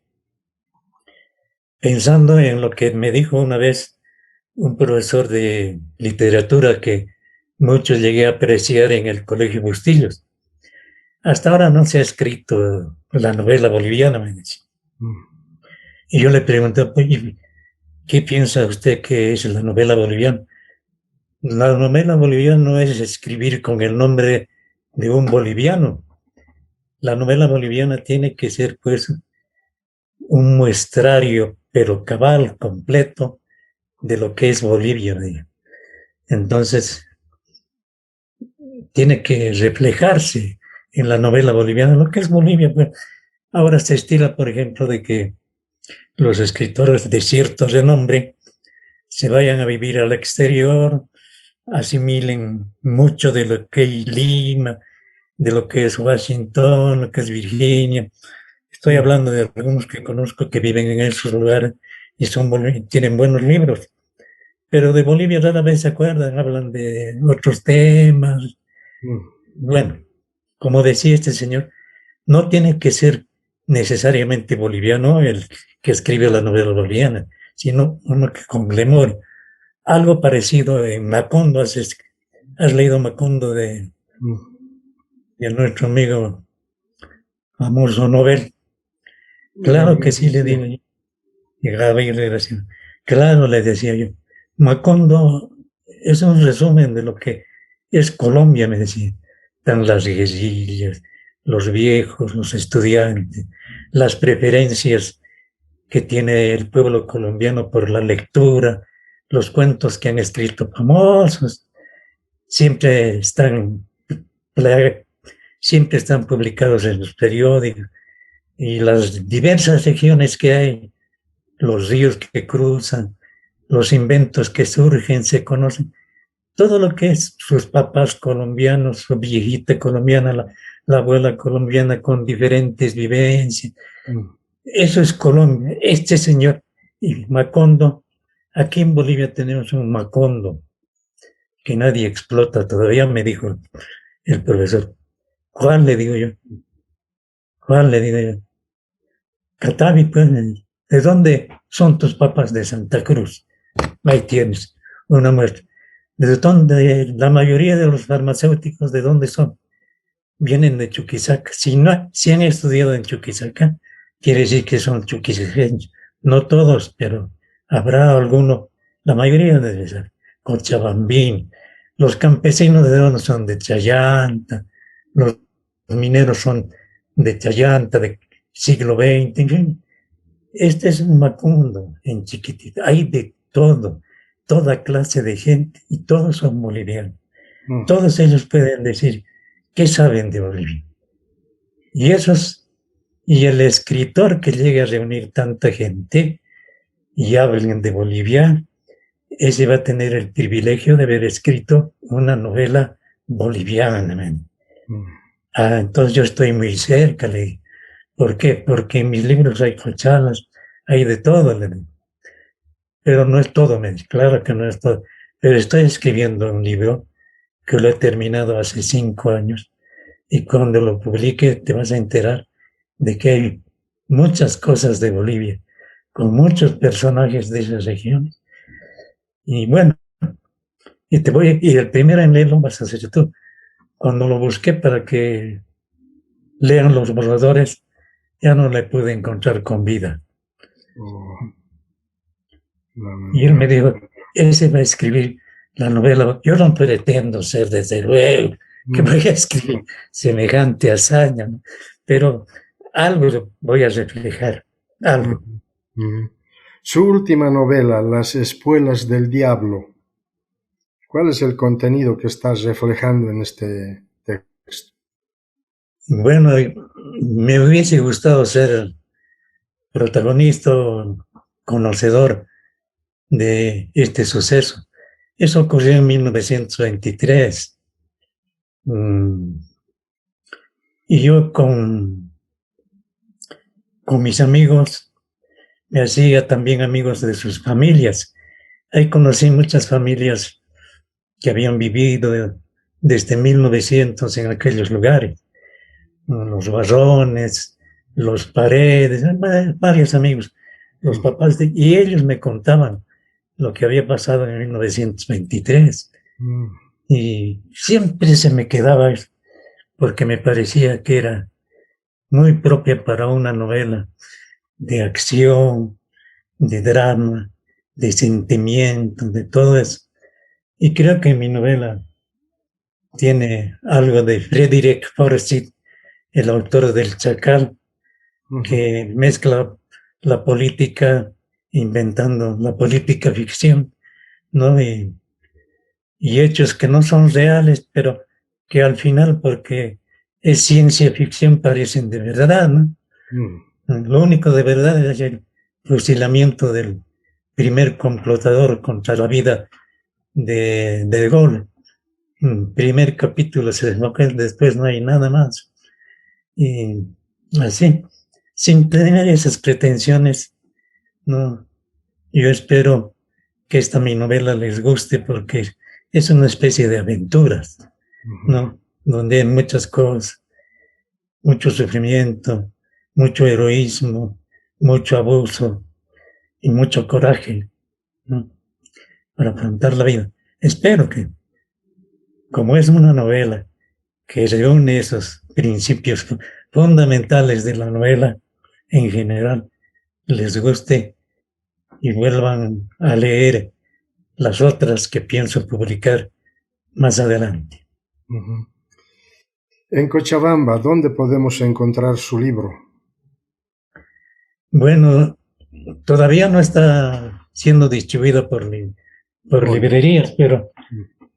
pensando en lo que me dijo una vez un profesor de literatura que muchos llegué a apreciar en el Colegio Bustillos. Hasta ahora no se ha escrito la novela boliviana, me dice. Y yo le pregunté, ¿qué piensa usted que es la novela boliviana? La novela boliviana no es escribir con el nombre de un boliviano. La novela boliviana tiene que ser, pues, un muestrario, pero cabal, completo, de lo que es Bolivia. Entonces, tiene que reflejarse en la novela boliviana lo que es Bolivia. Pues, ahora se estila, por ejemplo, de que los escritores de cierto renombre se vayan a vivir al exterior, asimilen mucho de lo que es Lima, de lo que es Washington, lo que es Virginia. Estoy hablando de algunos que conozco que viven en esos lugares y tienen buenos libros, pero de Bolivia rara vez se acuerdan, hablan de otros temas. Bueno, como decía este señor, no tiene que ser necesariamente boliviano el que escribe la novela boliviana, sino uno que con glamour. Algo parecido en Macondo, has leído Macondo de nuestro amigo famoso Nobel. Claro que sí, le digo yo. Llegaba y regresaba. Claro, le decía yo. Macondo es un resumen de lo que es Colombia, me decía. Están las guerrillas, los viejos, los estudiantes, las preferencias que tiene el pueblo colombiano por la lectura, los cuentos que han escrito famosos, siempre están publicados en los periódicos, y las diversas regiones que hay, los ríos que cruzan, los inventos que surgen, se conocen. Todo lo que es sus papás colombianos, su viejita colombiana, la abuela colombiana con diferentes vivencias. Eso es Colombia. Este señor, y Macondo, aquí en Bolivia tenemos un Macondo que nadie explota todavía, me dijo el profesor. ¿Cuál? Le digo yo. ¿Cuál? Le digo yo. Catavi, pues, ¿de dónde son tus papás? De Santa Cruz. Ahí tienes una muestra. ¿De dónde la mayoría de los farmacéuticos, de dónde son? Vienen de Chuquisaca. Si han estudiado en Chuquisaca, quiere decir que son chuquisaqueños. No todos, pero habrá alguno. La mayoría debe ser Cochabambín. Los campesinos de dónde son, de Chayanta. Los mineros son de Chayanta, de siglo XX. En fin, este es un Macondo en chiquitito. Hay de todo, toda clase de gente, y todos son bolivianos. Todos ellos pueden decir qué saben de Bolivia. Y el escritor que llegue a reunir tanta gente y hablen de Bolivia, ese va a tener el privilegio de haber escrito una novela boliviana. Entonces yo estoy muy cerca. ¿Por qué? Porque en mis libros hay cochalas, hay de todo. Pero no es todo, claro que no es todo. Pero estoy escribiendo un libro que lo he terminado hace 5 años, y cuando lo publique te vas a enterar de que hay muchas cosas de Bolivia, con muchos personajes de esas regiones. Y bueno, y el primero en leerlo vas a ser tú. Cuando lo busqué para que lean los borradores, ya no le pude encontrar con vida. Y él me dijo, ese va a escribir la novela. Yo no pretendo ser, desde luego, que voy a escribir semejante hazaña, ¿no? Pero algo voy a reflejar, algo. Su última novela, Las espuelas del diablo, ¿cuál es el contenido que estás reflejando en este texto? Bueno, me hubiese gustado ser protagonista, conocedor de este suceso. Eso ocurrió en 1923. Y yo con mis amigos me hacía también amigos de sus familias. Ahí conocí muchas familias que habían vivido desde 1900 en aquellos lugares. Los Barrones, los Paredes, varios amigos, los papás y ellos me contaban lo que había pasado en 1923. Y siempre se me quedaba eso, porque me parecía que era muy propia para una novela de acción, de drama, de sentimiento, de todo eso. Y creo que mi novela tiene algo de Frederick Forsyth, el autor del Chacal, que mezcla la política, inventando la política ficción, ¿no? Y hechos que no son reales, pero que al final, porque es ciencia ficción, parecen de verdad, ¿no? Lo único de verdad es fusilamiento del primer complotador contra la vida de De Gaulle. Primer capítulo se desbloquea, después no hay nada más. Y así, sin tener esas pretensiones, no, yo espero que esta mi novela les guste porque es una especie de aventuras, ¿no? Donde hay muchas cosas, mucho sufrimiento, mucho heroísmo, mucho abuso y mucho coraje, ¿no? Para afrontar la vida. Espero que, como es una novela que reúne esos principios fundamentales de la novela en general, les guste y vuelvan a leer las otras que pienso publicar más adelante. En Cochabamba, ¿dónde podemos encontrar su libro? Bueno, todavía no está siendo distribuido por librerías, pero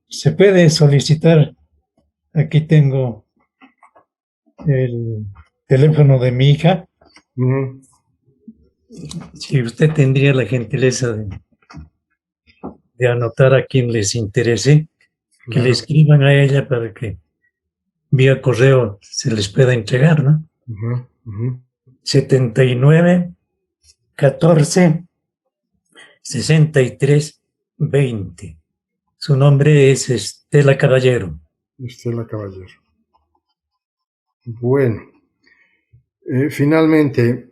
se puede solicitar. Aquí tengo el teléfono de mi hija. Si usted tendría la gentileza de anotar a quien les interese, que le escriban a ella para que vía correo se les pueda entregar, ¿no? 79 14 63 20. Su nombre es Estela Caballero. Estela Caballero. Bueno, finalmente,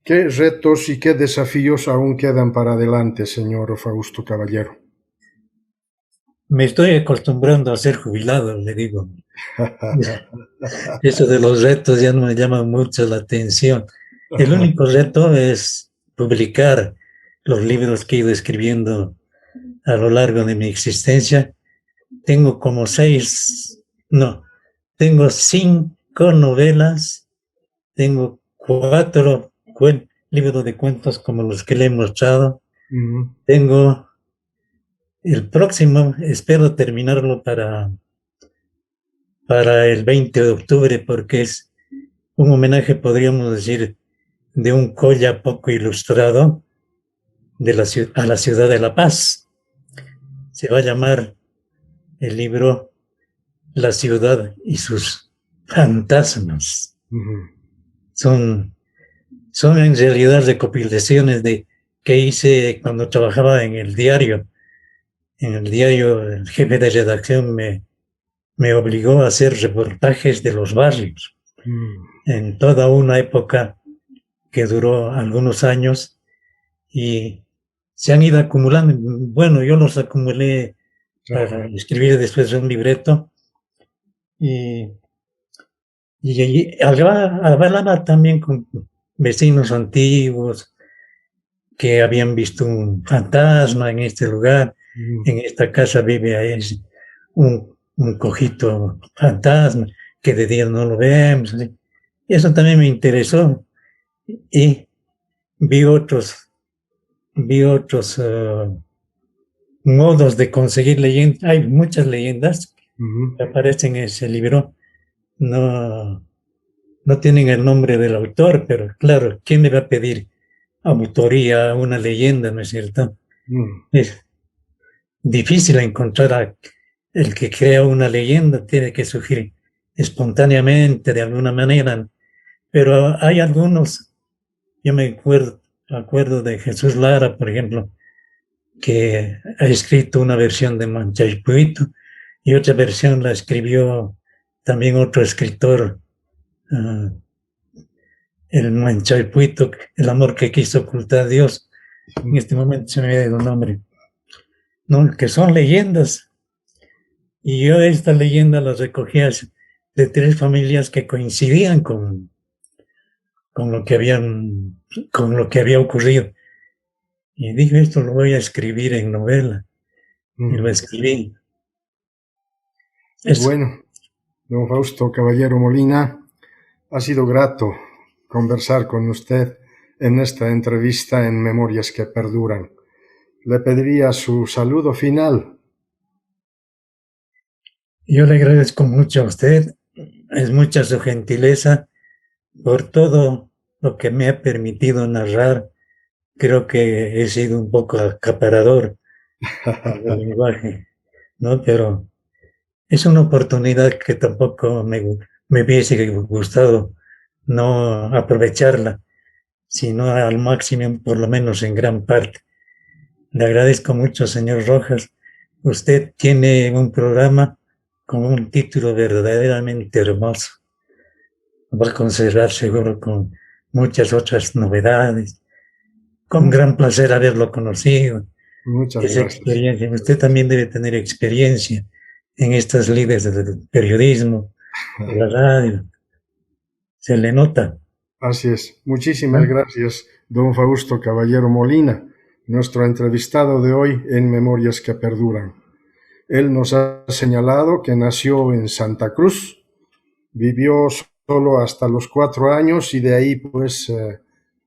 ¿qué retos y qué desafíos aún quedan para adelante, señor Fausto Caballero? Me estoy acostumbrando a ser jubilado, le digo. Eso de los retos ya no me llama mucho la atención. El único reto es publicar los libros que he ido escribiendo a lo largo de mi existencia. Tengo como tengo 5 novelas, tengo 4 libros de cuentos como los que le he mostrado. Tengo el próximo, espero terminarlo para el 20 de octubre, porque es un homenaje, podríamos decir, de un Colla poco ilustrado a la ciudad de La Paz. Se va a llamar el libro La ciudad y sus fantasmas. Son en realidad recopilaciones que hice cuando trabajaba en el diario. En el diario, el jefe de redacción me obligó a hacer reportajes de los barrios en toda una época que duró algunos años y se han ido acumulando. Bueno, yo los acumulé para escribir después un libreto y hablaba también con vecinos antiguos que habían visto un fantasma en este lugar. En esta casa vive ahí un cojito fantasma que de día no lo vemos. ¿Sí? Y eso también me interesó. Y vi otros modos de conseguir leyendas. Hay muchas leyendas que aparecen en ese libro. No tienen el nombre del autor, pero claro, ¿quién le va a pedir autoría a una leyenda, no es cierto? Es difícil encontrar a el que crea una leyenda, tiene que surgir espontáneamente de alguna manera, pero hay algunos. Yo me acuerdo de Jesús Lara, por ejemplo, que ha escrito una versión de Manchaypuito y otra versión la escribió también otro escritor, el Manchaypuito, el amor que quiso ocultar Dios. En este momento se me ha ido el nombre. ¿No? Que son leyendas. Y yo esta leyenda la recogía de 3 familias que coincidían con lo que había ocurrido. Y dije, esto lo voy a escribir en novela. Y lo escribí. Eso. Bueno, don Fausto Caballero Molina, ha sido grato conversar con usted en esta entrevista en Memorias que Perduran. Le pediría su saludo final. Yo le agradezco mucho a usted, es mucha su gentileza por todo lo que me ha permitido narrar creo que he sido un poco acaparador del lenguaje, ¿no? Pero es una oportunidad que tampoco me hubiese gustado no aprovecharla, sino al máximo, por lo menos en gran parte. Le agradezco mucho, señor Rojas. Usted tiene un programa con un título verdaderamente hermoso. Va a conservar seguro con muchas otras novedades. Con gran placer haberlo conocido. Muchas Esa gracias. experiencia. Usted también debe tener experiencia en estas lides del periodismo, de la radio. Se le nota. Así es. Muchísimas ¿No? gracias, don Fausto Caballero Molina, nuestro entrevistado de hoy en Memorias que Perduran. Él nos ha señalado que nació en Santa Cruz, vivió solo hasta los 4 años y de ahí pues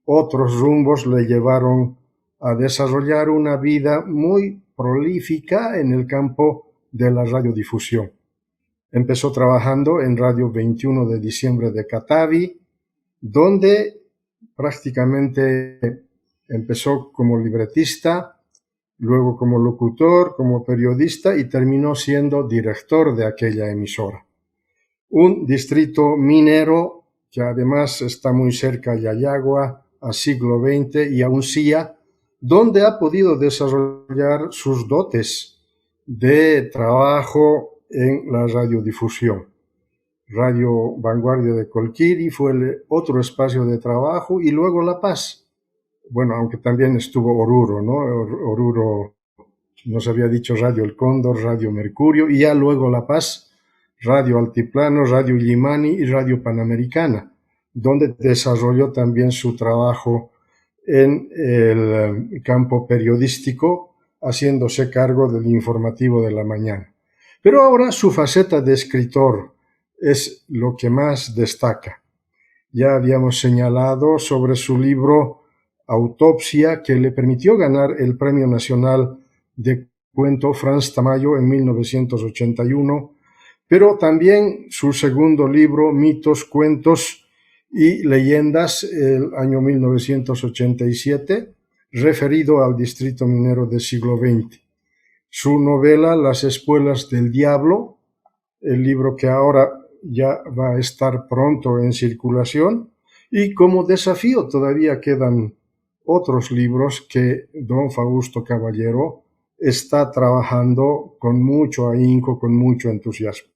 otros rumbos le llevaron a desarrollar una vida muy prolífica en el campo de la radiodifusión. Empezó trabajando en Radio 21 de Diciembre de Catavi, donde prácticamente empezó como libretista, luego como locutor, como periodista y terminó siendo director de aquella emisora. Un distrito minero que además está muy cerca a Yayagua, a Siglo XX y a Uncía, donde ha podido desarrollar sus dotes de trabajo en la radiodifusión. Radio Vanguardia de Colquiri fue el otro espacio de trabajo y luego La Paz. Bueno, aunque también estuvo Oruro, ¿no? Oruro nos había dicho Radio El Cóndor, Radio Mercurio y ya luego La Paz, Radio Altiplano, Radio Illimani y Radio Panamericana, donde desarrolló también su trabajo en el campo periodístico, haciéndose cargo del informativo de la mañana. Pero ahora su faceta de escritor es lo que más destaca. Ya habíamos señalado sobre su libro Autopsia, que le permitió ganar el Premio Nacional de Cuento Franz Tamayo en 1981, pero también su segundo libro, Mitos, Cuentos y Leyendas, el año 1987, referido al distrito minero del siglo XX. Su novela Las Espuelas del Diablo, el libro que ahora ya va a estar pronto en circulación, y como desafío todavía quedan otros libros que don Fausto Caballero está trabajando con mucho ahínco, con mucho entusiasmo.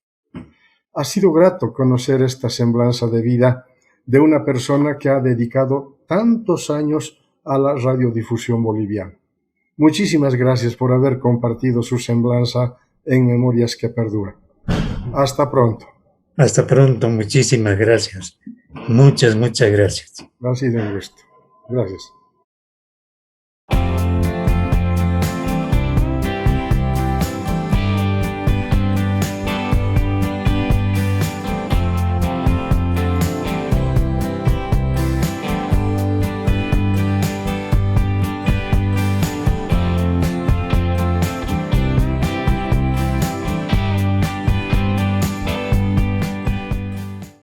Ha sido grato conocer esta semblanza de vida de una persona que ha dedicado tantos años a la radiodifusión boliviana. Muchísimas gracias por haber compartido su semblanza en Memorias que Perduran. Hasta pronto. Hasta pronto, muchísimas gracias. Muchas gracias. Ha sido un gusto. Gracias.